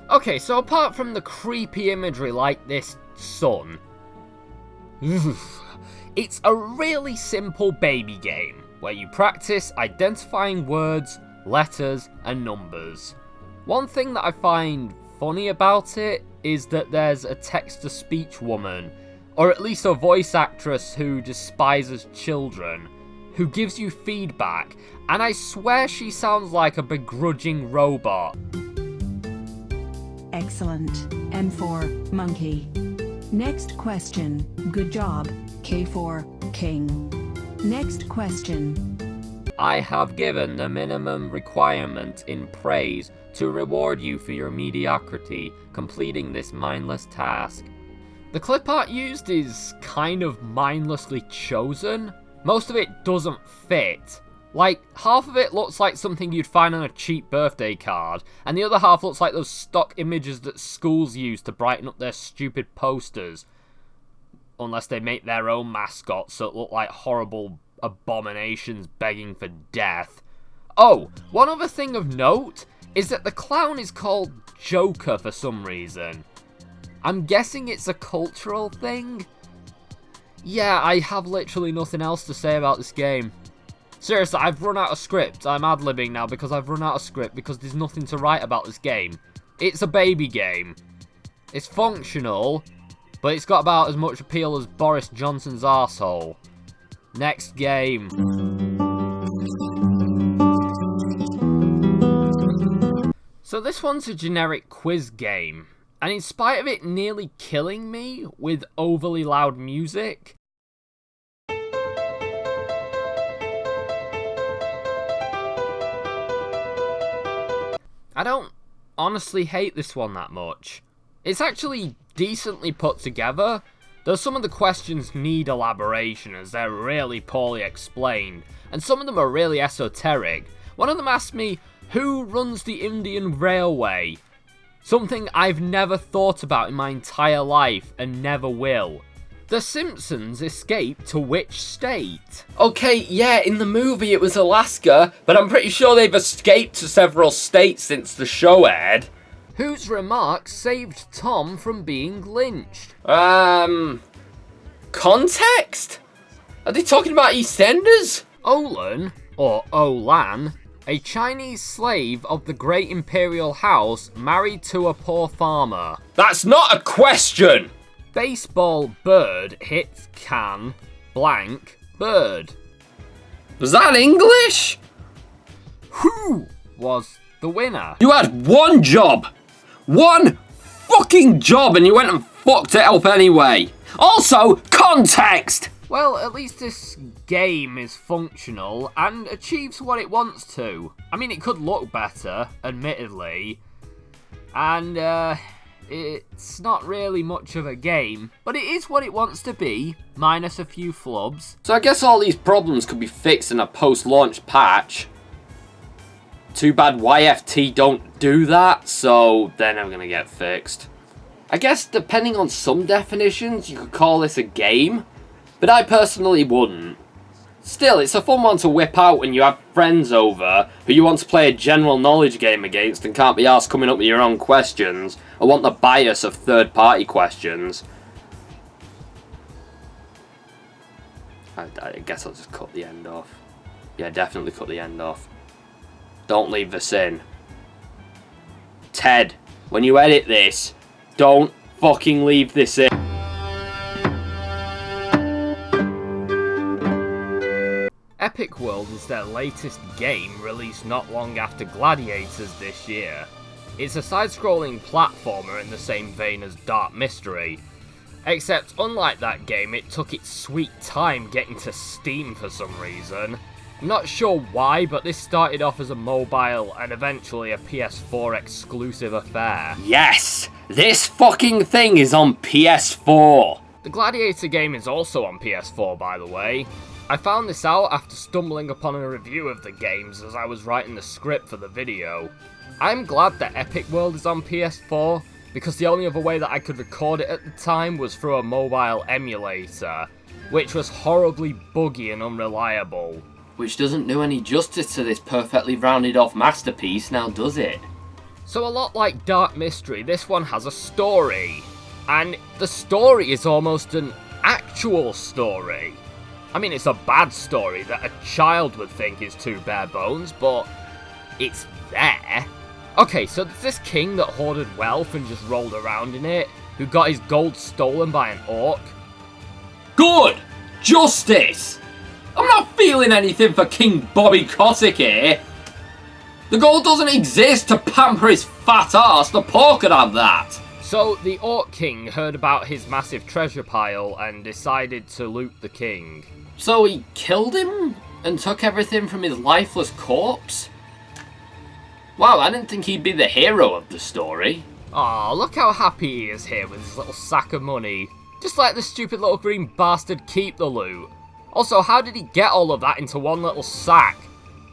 Okay, so apart from the creepy imagery like this sun, it's a really simple baby game where you practice identifying words, letters, and numbers. One thing that I find funny about it is that there's a text-to-speech woman, or at least a voice actress who despises children, who gives you feedback, and I swear she sounds like a begrudging robot. Excellent. M4, monkey. Next question. Good job. K4, king. Next question. I have given the minimum requirement in praise to reward you for your mediocrity completing this mindless task. The clip art used is kind of mindlessly chosen. Most of it doesn't fit. Like, half of it looks like something you'd find on a cheap birthday card, and the other half looks like those stock images that schools use to brighten up their stupid posters. Unless they make their own mascots that look like horrible abominations begging for death. Oh, one other thing of note is that the clown is called Joker for some reason. I'm guessing it's a cultural thing? Yeah, I have literally nothing else to say about this game. Seriously, I've run out of script. I'm ad-libbing now because I've run out of script because there's nothing to write about this game. It's a baby game. It's functional, but it's got about as much appeal as Boris Johnson's arsehole. Next game. So this one's a generic quiz game, and in spite of it nearly killing me with overly loud music, I don't honestly hate this one that much. It's actually decently put together, though some of the questions need elaboration as they're really poorly explained, and some of them are really esoteric. One of them asked me, who runs the Indian Railway? Something I've never thought about in my entire life and never will. The Simpsons escaped to which state? Okay, yeah, in the movie it was Alaska, but I'm pretty sure they've escaped to several states since the show aired. Whose remarks saved Tom from being lynched? Context? Are they talking about EastEnders? Olan, or Olan, a Chinese slave of the Great Imperial House married to a poor farmer. That's not a question! Baseball bird hits can blank bird. Was that English? Who was the winner? You had one job! One fucking job and you went and fucked it up anyway! Also, context! Well, at least this game is functional and achieves what it wants to. I mean, it could look better, admittedly, and it's not really much of a game, but it is what it wants to be, minus a few flubs. So I guess all these problems could be fixed in a post-launch patch. Too bad YFT don't do that, so they're never gonna get fixed. I guess depending on some definitions, you could call this a game, but I personally wouldn't. Still, it's a fun one to whip out when you have friends over who you want to play a general knowledge game against and can't be asked coming up with your own questions or want the bias of third-party questions. I guess I'll just cut the end off. Yeah, definitely cut the end off. Don't leave this in. Ted, when you edit this, don't fucking leave this in. Epic World is their latest game, released not long after Gladiators this year. It's a side-scrolling platformer in the same vein as Dark Mystery, except unlike that game, it took its sweet time getting to Steam for some reason. I'm not sure why, but this started off as a mobile and eventually a PS4 exclusive affair. Yes! This fucking thing is on PS4! The Gladiator game is also on PS4, by the way. I found this out after stumbling upon a review of the games as I was writing the script for the video. I'm glad that Epic World is on PS4, because the only other way that I could record it at the time was through a mobile emulator, which was horribly buggy and unreliable. Which doesn't do any justice to this perfectly rounded off masterpiece, now does it? So a lot like Dark Mystery, this one has a story. And the story is almost an actual story. I mean, it's a bad story that a child would think is too bare bones, but it's there. Okay, so there's this king that hoarded wealth and just rolled around in it, who got his gold stolen by an orc. Good! Justice! I'm not feeling anything for King Bobby Kotick here. The gold doesn't exist to pamper his fat ass. The poor could have that. So the orc king heard about his massive treasure pile and decided to loot the king. So he killed him and took everything from his lifeless corpse? Wow, I didn't think he'd be the hero of the story. Aw, look how happy he is here with his little sack of money. Just let the stupid little green bastard keep the loot. Also, how did he get all of that into one little sack?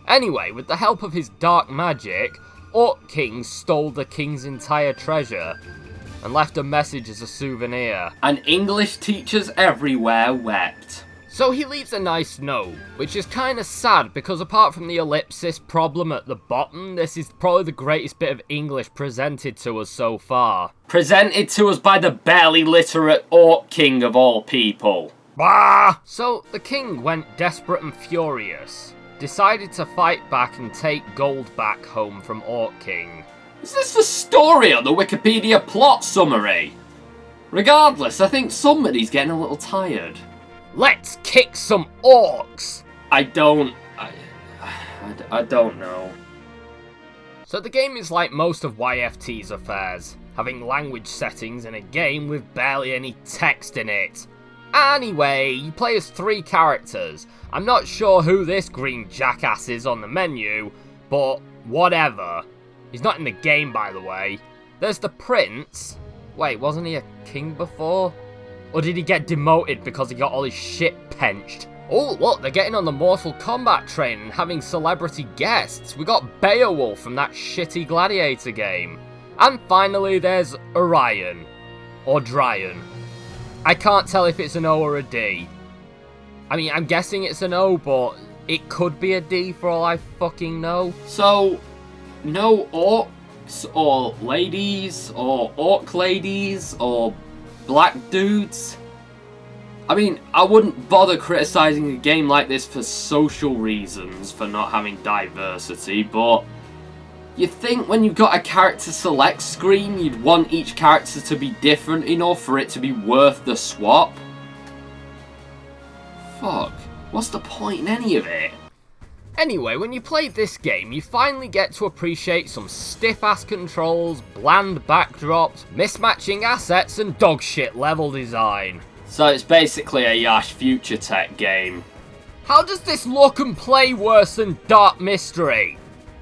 Anyway, with the help of his dark magic, Orc King stole the king's entire treasure and left a message as a souvenir. And English teachers everywhere wept. So he leaves a nice note, which is kinda sad because apart from the ellipsis problem at the bottom, this is probably the greatest bit of English presented to us so far. Presented to us by the barely literate Orc King of all people. Bah! So the king went desperate and furious, decided to fight back and take gold back home from Orc King. Is this the story or the Wikipedia plot summary? Regardless, I think somebody's getting a little tired. Let's kick some orcs! I don't know. So the game is like most of YFT's affairs, having language settings in a game with barely any text in it. Anyway, you play as 3 characters. I'm not sure who this green jackass is on the menu, but whatever. He's not in the game, by the way. There's the prince. Wait, wasn't he a king before? Or did he get demoted because he got all his shit penched? Oh, look, they're getting on the Mortal Kombat train and having celebrity guests. We got Beowulf from that shitty Gladiator game. And finally, there's Orion. Or Dryan. I can't tell if it's an O or a D. I mean, I'm guessing it's an O, but it could be a D for all I fucking know. So, no orcs or ladies or orc ladies or black dudes? I mean, I wouldn't bother criticising a game like this for social reasons, for not having diversity, but you think when you've got a character select screen, you'd want each character to be different enough for it to be worth the swap? Fuck, what's the point in any of it? Anyway, when you play this game, you finally get to appreciate some stiff-ass controls, bland backdrops, mismatching assets, and dogshit level design. So it's basically a Yash Future Tech game. How does this look and play worse than Dark Mystery?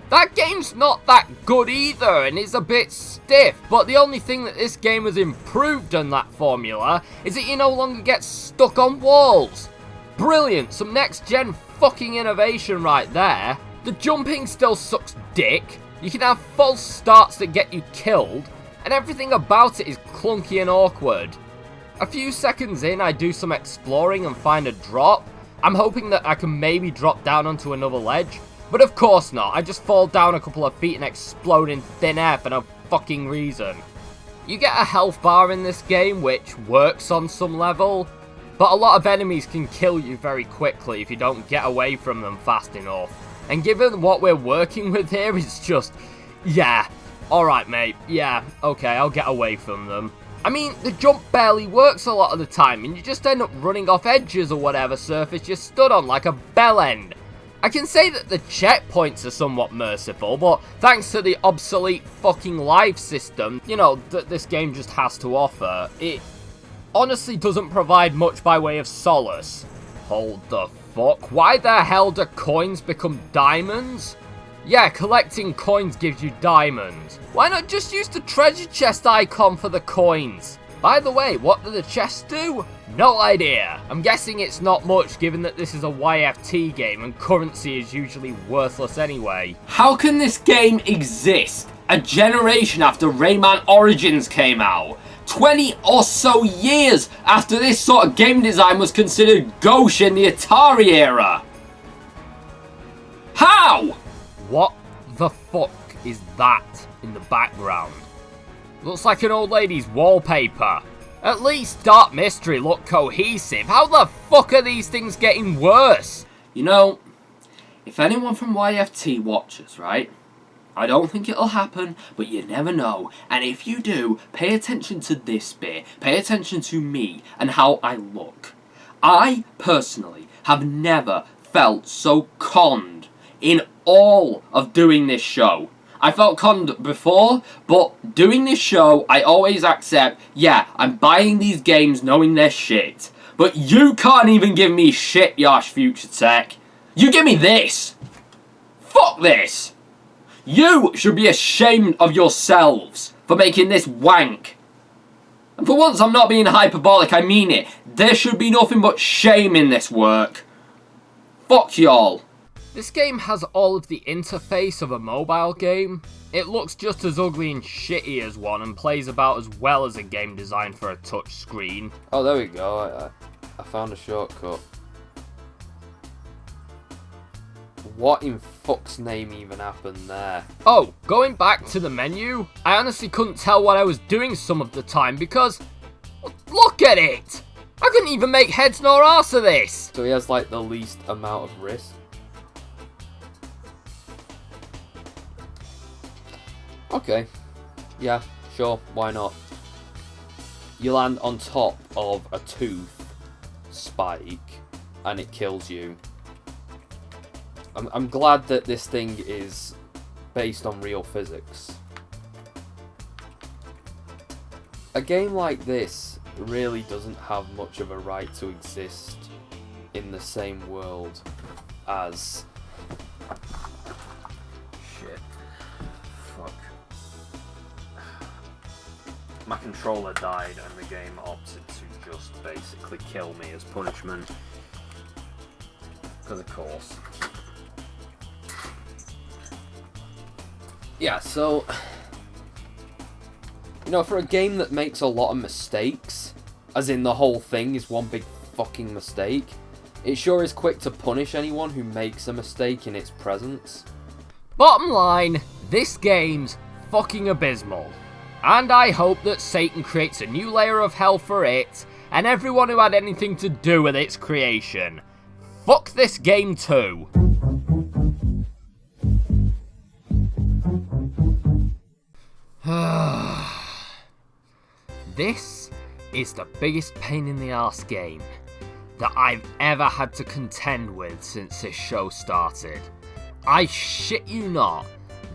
That game's not that good either, and is a bit stiff, but the only thing that this game has improved on that formula is that you no longer get stuck on walls. Brilliant, some next-gen fucking innovation right there. The jumping still sucks dick, you can have false starts that get you killed, and everything about it is clunky and awkward. A few seconds in, I do some exploring and find a drop. I'm hoping that I can maybe drop down onto another ledge, but of course not. I just fall down a couple of feet and explode in thin air for no fucking reason. You get a health bar in this game, which works on some level, but a lot of enemies can kill you very quickly if you don't get away from them fast enough. And given what we're working with here, it's just, yeah, alright mate, yeah, okay, I'll get away from them. I mean, the jump barely works a lot of the time, and you just end up running off edges or whatever surface you're stood on like a bell end. I can say that the checkpoints are somewhat merciful, but thanks to the obsolete fucking life system, you know, that this game just has to offer, it honestly doesn't provide much by way of solace. Hold the fuck, why the hell do coins become diamonds? Yeah, collecting coins gives you diamonds. Why not just use the treasure chest icon for the coins? By the way, what do the chests do? No idea. I'm guessing it's not much given that this is a YFT game and currency is usually worthless anyway. How can this game exist a generation after Rayman Origins came out? 20 or so years after this sort of game design was considered gauche in the Atari era. What the fuck is that in the background? Looks like an old lady's wallpaper. At least Dark Mystery looked cohesive. How the fuck are these things getting worse? You know, if anyone from YFT watches, right? I don't think it'll happen, but you never know. And if you do, pay attention to this bit. Pay attention to me and how I look. I, personally, have never felt so conned in all of doing this show. I felt conned before, but doing this show, I always accept, yeah, I'm buying these games knowing they're shit. But you can't even give me shit, Yash Future Tech. You give me this. Fuck this. You should be ashamed of yourselves for making this wank. And for once, I'm not being hyperbolic, I mean it. There should be nothing but shame in this work. Fuck y'all. This game has all of the interface of a mobile game. It looks just as ugly and shitty as one and plays about as well as a game designed for a touch screen. Oh, there we go. I found a shortcut. What in fuck's name even happened there? Oh, going back to the menu, I honestly couldn't tell what I was doing some of the time because... Look at it! I couldn't even make heads nor arse of this! So he has like the least amount of risk. Okay. Yeah, sure, why not? You land on top of a tooth spike and it kills you. I'm glad that this thing is based on real physics. A game like this really doesn't have much of a right to exist in the same world as... Shit. Fuck. My controller died and the game opted to just basically kill me as punishment. Because of course. Yeah, so... You know, for a game that makes a lot of mistakes, as in the whole thing is one big fucking mistake, it sure is quick to punish anyone who makes a mistake in its presence. Bottom line, this game's fucking abysmal. And I hope that Satan creates a new layer of hell for it, and everyone who had anything to do with its creation. Fuck this game too. This is the biggest pain in the arse game that I've ever had to contend with since this show started. I shit you not,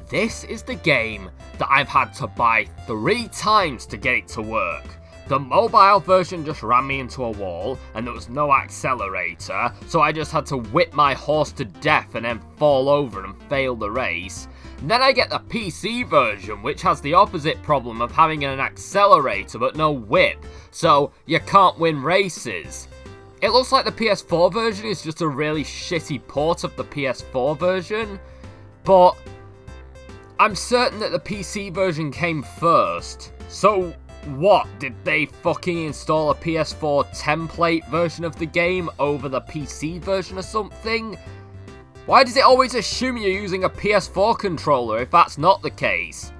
this is the game that I've had to buy 3 times to get it to work. The mobile version just ran me into a wall and there was no accelerator, so I just had to whip my horse to death and then fall over and fail the race. And then I get the PC version, which has the opposite problem of having an accelerator but no whip, so you can't win races. It looks like the PS4 version is just a really shitty port of the PS4 version, but I'm certain that the PC version came first. So what, did they fucking install a PS4 template version of the game over the PC version or something? Why does it always assume you're using a PS4 controller if that's not the case?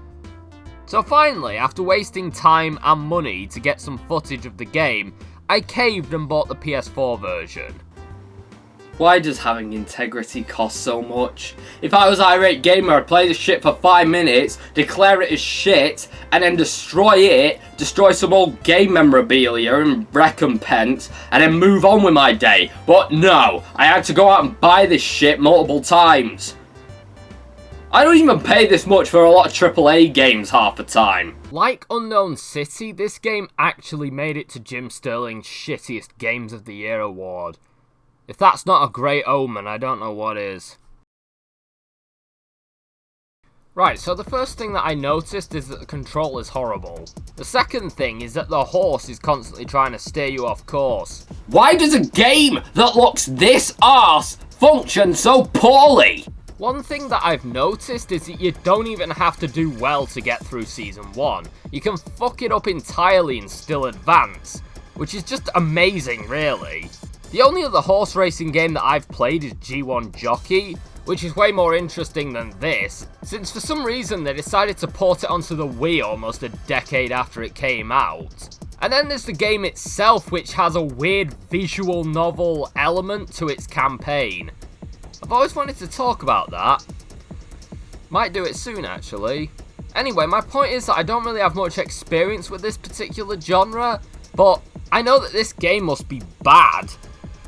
So finally, after wasting time and money to get some footage of the game, I caved and bought the PS4 version. Why does having integrity cost so much? If I was Irate Gamer, I'd play this shit for 5 minutes, declare it as shit, and then destroy some old game memorabilia and recompense, and then move on with my day. But no, I had to go out and buy this shit multiple times. I don't even pay this much for a lot of AAA games half the time. Like Unknown City, this game actually made it to Jim Sterling's Shittiest Games of the Year award. If that's not a great omen, I don't know what is. Right, so the first thing that I noticed is that the control is horrible. The second thing is that the horse is constantly trying to steer you off course. Why does a game that looks this arse function so poorly? One thing that I've noticed is that you don't even have to do well to get through Season 1. You can fuck it up entirely and still advance, which is just amazing, really. The only other horse racing game that I've played is G1 Jockey, which is way more interesting than this, since for some reason they decided to port it onto the Wii almost a decade after it came out. And then there's the game itself, which has a weird visual novel element to its campaign. I've always wanted to talk about that. Might do it soon, actually. Anyway, my point is that I don't really have much experience with this particular genre, but I know that this game must be bad.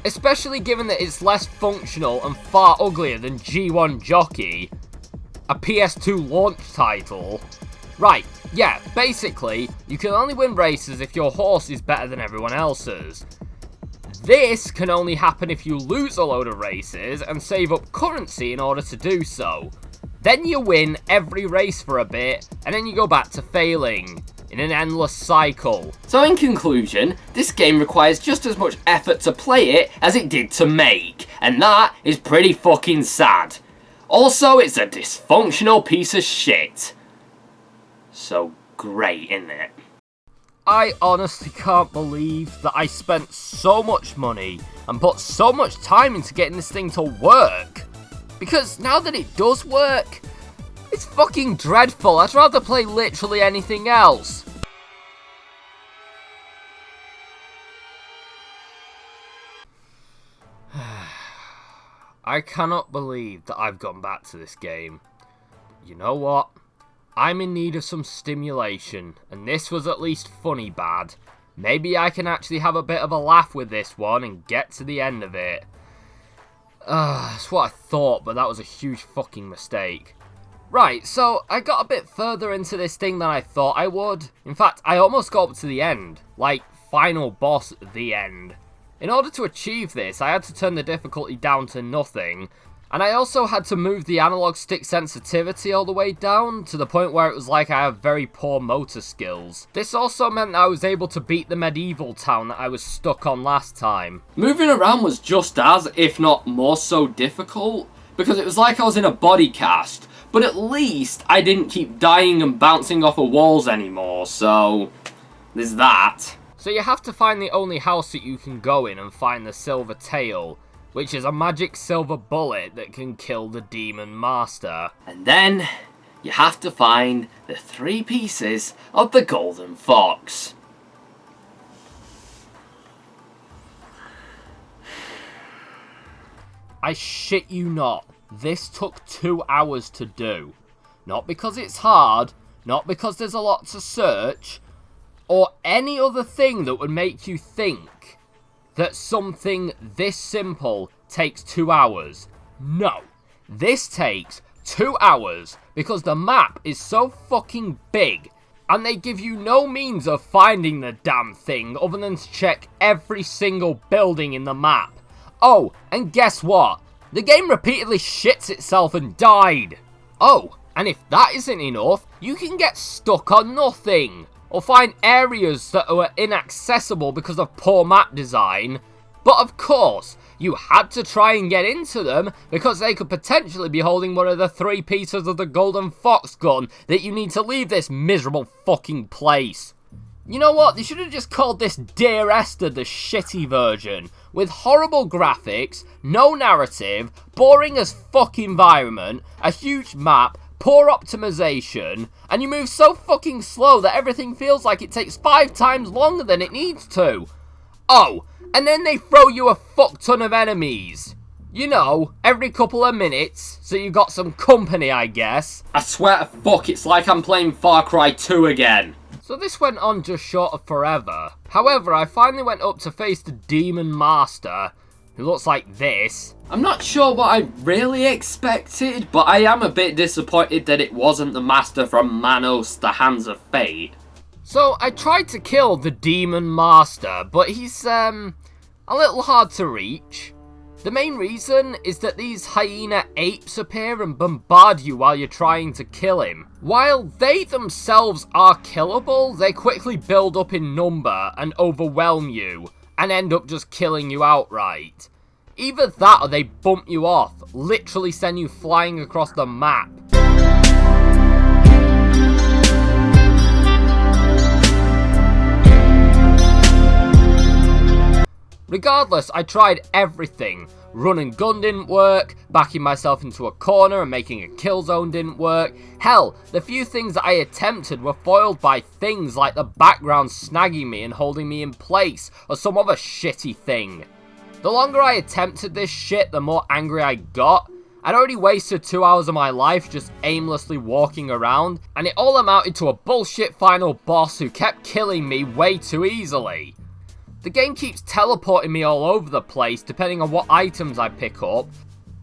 Especially given that it's less functional and far uglier than G1 Jockey, a PS2 launch title. Right, yeah, basically, you can only win races if your horse is better than everyone else's. This can only happen if you lose a load of races and save up currency in order to do so. Then you win every race for a bit, and then you go back to failing, in an endless cycle. So in conclusion, this game requires just as much effort to play it as it did to make, and that is pretty fucking sad. Also, it's a dysfunctional piece of shit. So great, isn't it? I honestly can't believe that I spent so much money and put so much time into getting this thing to work. Because now that it does work, it's fucking dreadful. I'd rather play literally anything else. I cannot believe that I've gone back to this game. You know what? I'm in need of some stimulation, and this was at least funny bad. Maybe I can actually have a bit of a laugh with this one and get to the end of it. That's what I thought, but that was a huge fucking mistake. Right, so I got a bit further into this thing than I thought I would. In fact, I almost got up to the end. Like, final boss, the end. In order to achieve this, I had to turn the difficulty down to nothing. And I also had to move the analog stick sensitivity all the way down, to the point where it was like I have very poor motor skills. This also meant that I was able to beat the medieval town that I was stuck on last time. Moving around was just as, if not more so, difficult, because it was like I was in a body cast, but at least I didn't keep dying and bouncing off of walls anymore, so there's that. So you have to find the only house that you can go in and find the silver tail, which is a magic silver bullet that can kill the Demon Master. And then you have to find the 3 pieces of the golden fox. I shit you not, this took 2 hours to do. Not because it's hard, not because there's a lot to search, or any other thing that would make you think that something this simple takes 2 hours. No, this takes 2 hours because the map is so fucking big and they give you no means of finding the damn thing other than to check every single building in the map. Oh, and guess what? The game repeatedly shits itself and died. Oh, and if that isn't enough, you can get stuck on nothing, or find areas that are inaccessible because of poor map design. But of course, you had to try and get into them because they could potentially be holding one of the 3 pieces of the golden fox gun that you need to leave this miserable fucking place. You know what, they should have just called this Dear Esther the shitty version, with horrible graphics, no narrative, boring as fuck environment, a huge map, poor optimization, and you move so fucking slow that everything feels like it takes 5 times longer than it needs to. Oh, and then they throw you a fuck ton of enemies. You know, every couple of minutes, so you got some company, I guess. I swear to fuck, it's like I'm playing Far Cry 2 again. So this went on just short of forever. However, I finally went up to face the Demon Master, who looks like this. I'm not sure what I really expected, but I am a bit disappointed that it wasn't the Master from Manos, the Hands of Fate. So I tried to kill the Demon Master, but he's a little hard to reach. The main reason is that these hyena apes appear and bombard you while you're trying to kill him. While they themselves are killable, they quickly build up in number and overwhelm you, and end up just killing you outright. Either that or they bump you off, literally send you flying across the map. Regardless, I tried everything. Run and gun didn't work, backing myself into a corner and making a kill zone didn't work. Hell, the few things that I attempted were foiled by things like the background snagging me and holding me in place, or some other shitty thing. The longer I attempted this shit, the more angry I got. I'd already wasted 2 hours of my life just aimlessly walking around, and it all amounted to a bullshit final boss who kept killing me way too easily. The game keeps teleporting me all over the place depending on what items I pick up,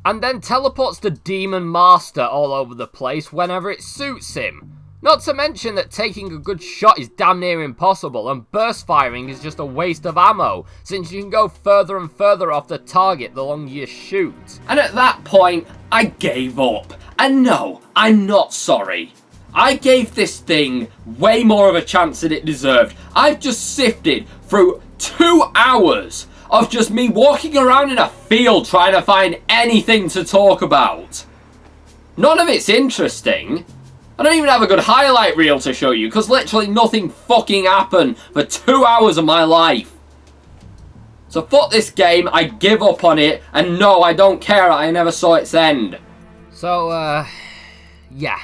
and then teleports the Demon Master all over the place whenever it suits him. Not to mention that taking a good shot is damn near impossible, and burst firing is just a waste of ammo, since you can go further and further off the target the longer you shoot. And at that point, I gave up. And no, I'm not sorry. I gave this thing way more of a chance than it deserved. I've just sifted through 2 hours of just me walking around in a field trying to find anything to talk about. None of it's interesting. I don't even have a good highlight reel to show you, because literally nothing fucking happened for 2 hours of my life. So fuck this game, I give up on it, and no, I don't care, I never saw its end. So, yeah.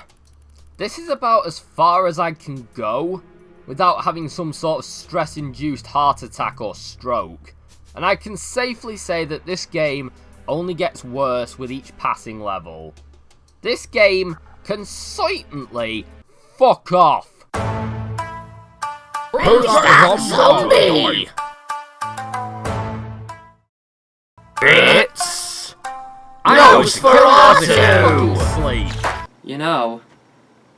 This is about as far as I can go, without having some sort of stress-induced heart attack or stroke. And I can safely say that this game only gets worse with each passing level. This game can certainly fuck off. Who's that zombie? It's Nosferatu! Sleep. You know,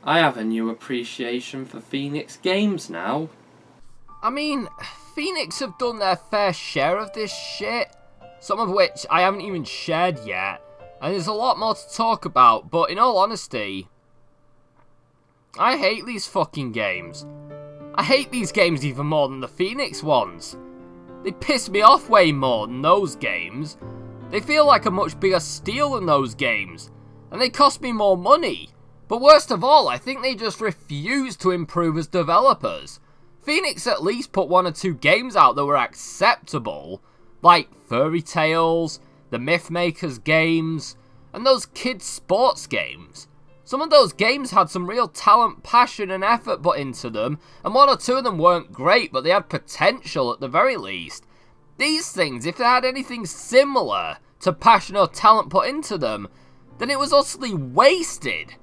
I have a new appreciation for Phoenix games now. I mean, Phoenix have done their fair share of this shit, some of which I haven't even shared yet, and there's a lot more to talk about, but in all honesty, I hate these fucking games. I hate these games even more than the Phoenix ones. They piss me off way more than those games. They feel like a much bigger steal than those games, and they cost me more money. But worst of all, I think they just refuse to improve as developers. Phoenix at least put 1 or 2 games out that were acceptable, like Fairy Tales, the Mythmakers games, and those kids' sports games. Some of those games had some real talent, passion, and effort put into them, and 1 or 2 of them weren't great, but they had potential at the very least. These things, if they had anything similar to passion or talent put into them, then it was utterly wasted.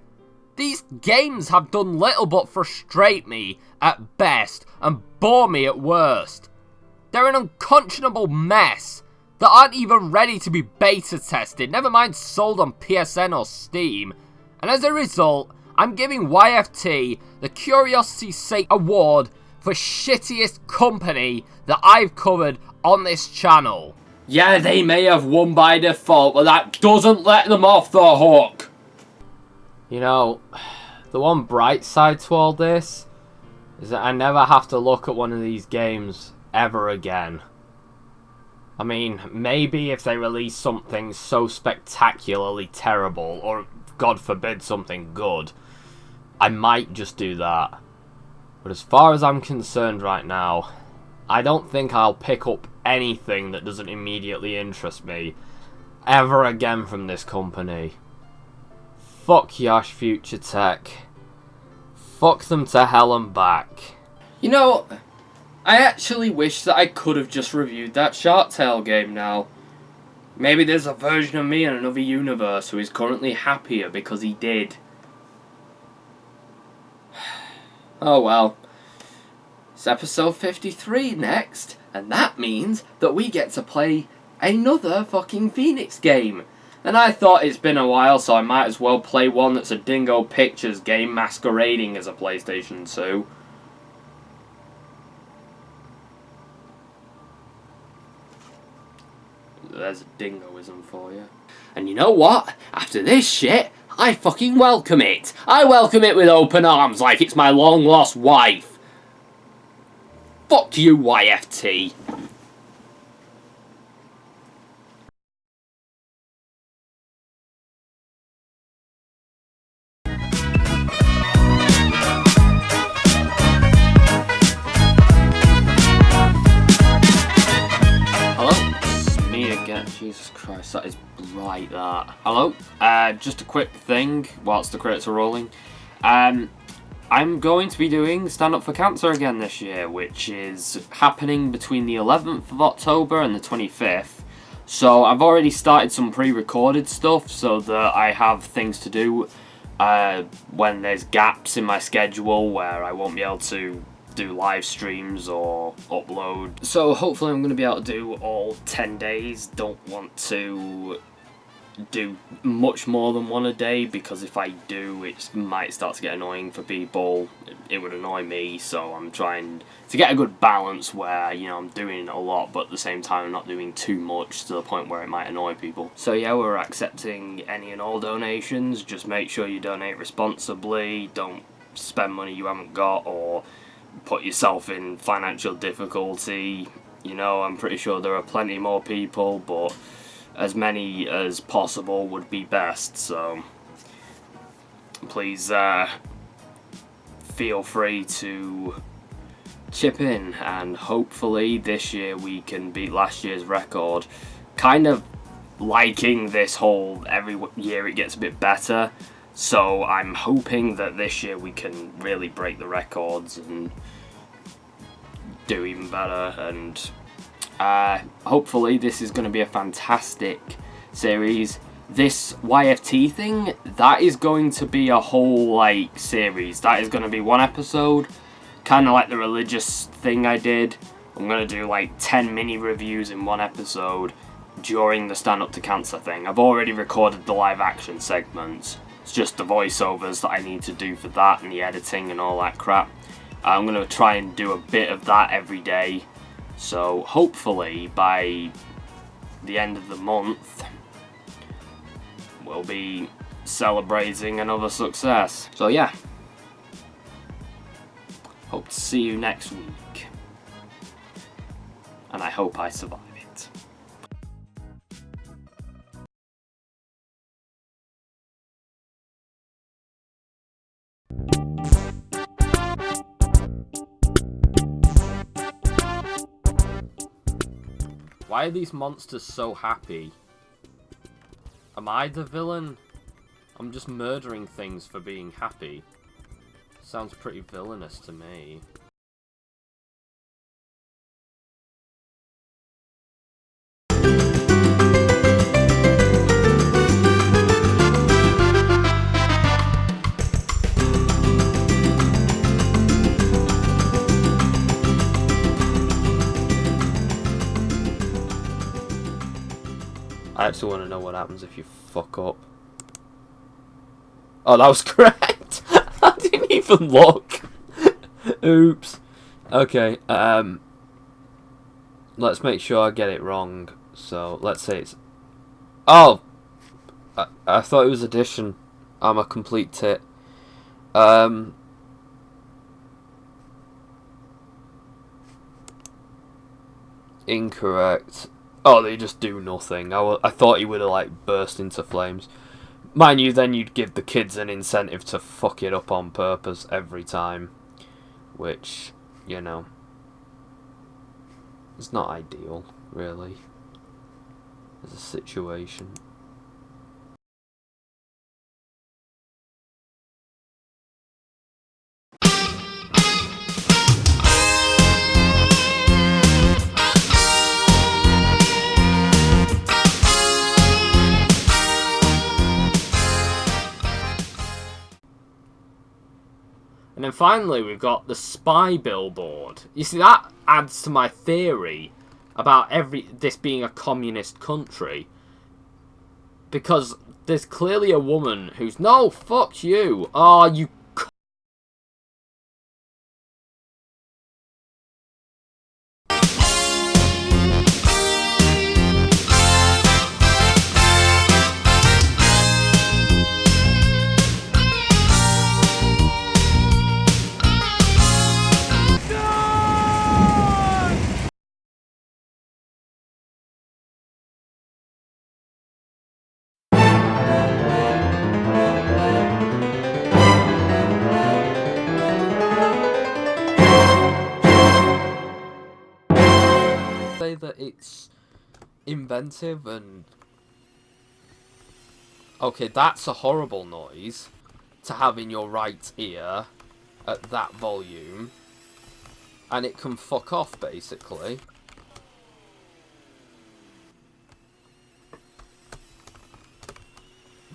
These games have done little but frustrate me at best and bore me at worst. They're an unconscionable mess that aren't even ready to be beta tested, never mind sold on PSN or Steam. And as a result, I'm giving YFT the Curiosity's Sake Award for shittiest company that I've covered on this channel. Yeah, they may have won by default, but that doesn't let them off the hook. You know, the one bright side to all this is that I never have to look at one of these games ever again. I mean, maybe if they release something so spectacularly terrible, or God forbid something good, I might just do that. But as far as I'm concerned right now, I don't think I'll pick up anything that doesn't immediately interest me ever again from this company. Fuck Yash Future Tech. Fuck them to hell and back. You know, I actually wish that I could have just reviewed that Shark Tale game now. Maybe there's a version of me in another universe who is currently happier because he did. Oh well. It's episode 53 next, and that means that we get to play another fucking Phoenix game. And I thought it's been a while, so I might as well play one that's a Dingo Pictures game masquerading as a PlayStation 2. There's a dingoism for you. And you know what? After this shit, I fucking welcome it. I welcome it with open arms like it's my long lost wife. Fuck you, YFT. Hello Jesus Christ, that is bright, that. Hello? Just a quick thing whilst the credits are rolling. I'm going to be doing Stand Up for Cancer again this year, which is happening between the 11th of October and the 25th. So I've already started some pre-recorded stuff so that I have things to do when there's gaps in my schedule where I won't be able to do live streams or upload. So hopefully I'm going to be able to do all 10 days. Don't want to do much more than one a day, because if I do, it might start to get annoying for people. It would annoy me, so I'm trying to get a good balance where, you know, I'm doing a lot, but at the same time I'm not doing too much to the point where it might annoy people. So yeah, we're accepting any and all donations. Just make sure you donate responsibly. Don't spend money you haven't got or put yourself in financial difficulty. You know, I'm pretty sure there are plenty more people, but as many as possible would be best, so please feel free to chip in, and hopefully this year we can beat last year's record. Kind of liking this whole every year it gets a bit better, so I'm hoping that this year we can really break the records and do even better, and hopefully this is going to be a fantastic series. This YFT thing, that is going to be a whole, like, series. That is going to be one episode, kind of like the religious thing I did. I'm going to do, like, 10 mini reviews in one episode during the Stand Up to Cancer thing. I've already recorded the live action segments. It's just the voiceovers that I need to do for that and the editing and all that crap. I'm going to try and do a bit of that every day. So hopefully by the end of the month we'll be celebrating another success. So yeah, hope to see you next week, and I hope I survive it. Why are these monsters so happy? Am I the villain? I'm just murdering things for being happy. Sounds pretty villainous to me. I actually want to know what happens if you fuck up. Oh, that was correct! I didn't even look! Oops. Okay, let's make sure I get it wrong. So, let's say it's... Oh! I thought it was addition. I'm a complete tit. Incorrect. Oh, they just do nothing. I thought he would have, like, burst into flames. Mind you, then you'd give the kids an incentive to fuck it up on purpose every time. Which, you know, is not ideal, really, as a situation. And then finally, we've got the spy billboard. You see, that adds to my theory about this being a communist country. Because there's clearly a woman who's... No, fuck you. Oh, you... Say that inventive and... Okay, that's a horrible noise to have in your right ear at that volume. And it can fuck off, basically.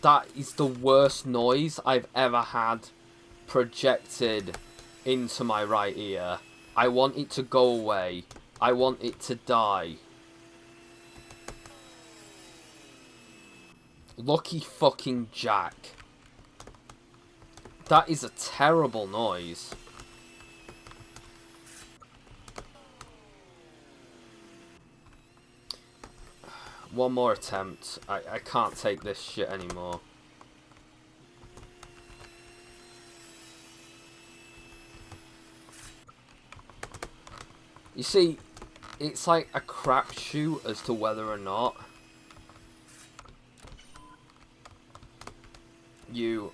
That is the worst noise I've ever had projected into my right ear. I want it to go away. I want it to die. Lucky fucking Jack. That is a terrible noise. One more attempt. I can't take this shit anymore. You see, it's like a crapshoot as to whether or not you...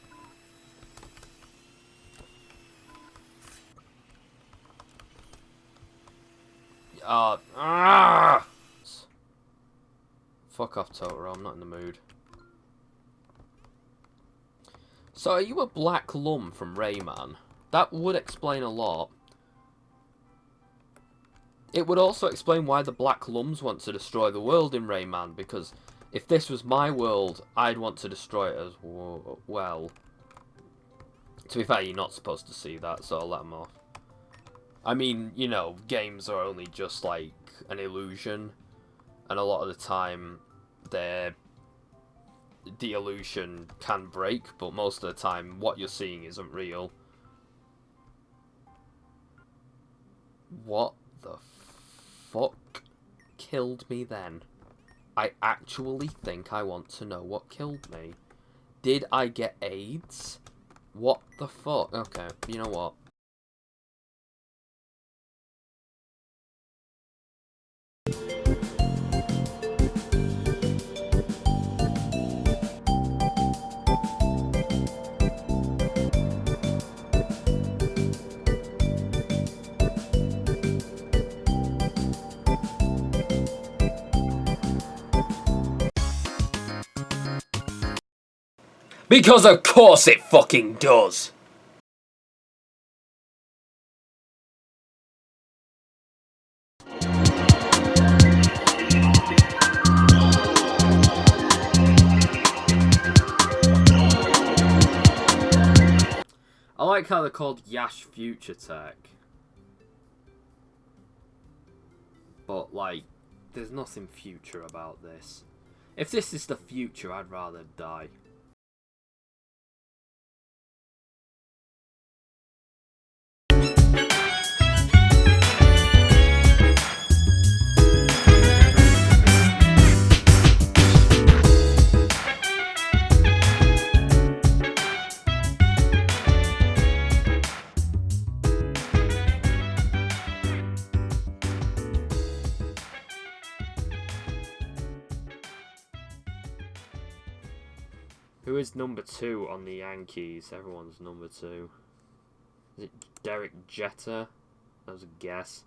Fuck off, Totoro, I'm not in the mood. So, are you a black lum from Rayman? That would explain a lot. It would also explain why the black lums want to destroy the world in Rayman, because if this was my world, I'd want to destroy it as well. To be fair, you're not supposed to see that, so I'll let them off. I mean, you know, games are only just like an illusion, and a lot of the time, the illusion can break, but most of the time, what you're seeing isn't real. What the fuck killed me then? I actually think I want to know what killed me. Did I get AIDS? What the fuck? Okay, you know what? Because of course it fucking does! I like how they're called Yash Future Tech. But, like, there's nothing future about this. If this is the future, I'd rather die. Who is number 2 on the Yankees? Everyone's number 2. Is it Derek Jeter? That was a guess.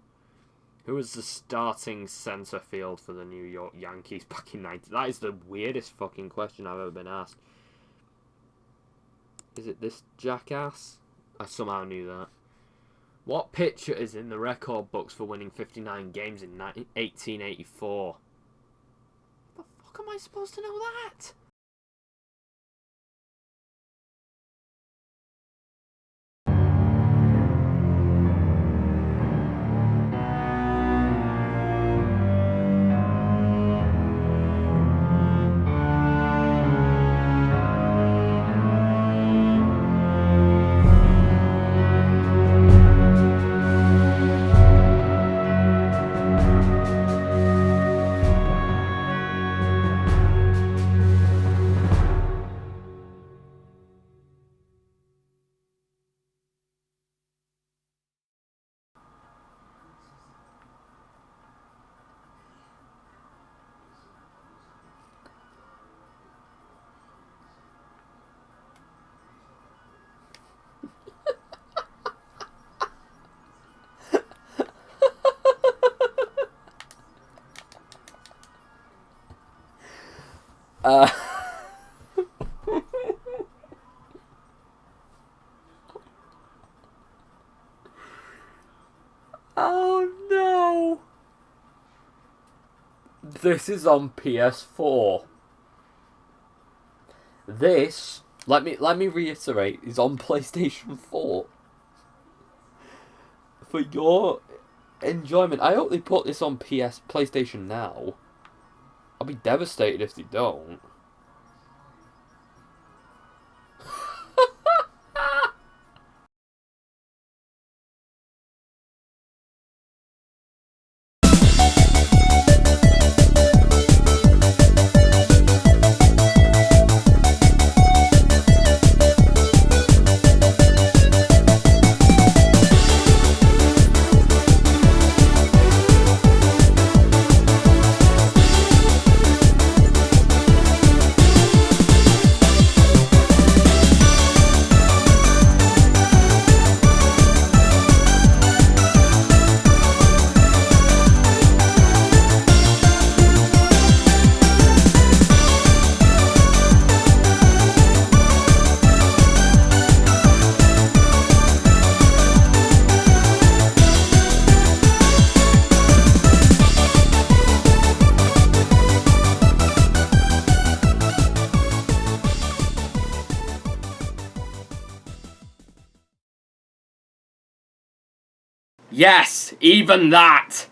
Who was the starting centre field for the New York Yankees back in 90? That is the weirdest fucking question I've ever been asked. Is it this jackass? I somehow knew that. What pitcher is in the record books for winning 59 games in 1884? What the fuck am I supposed to know that? Oh no! This is on PS4. This, let me reiterate, is on PlayStation 4. For your enjoyment, I hope they put this on PlayStation Now. I'll be devastated if they don't. Yes, even that!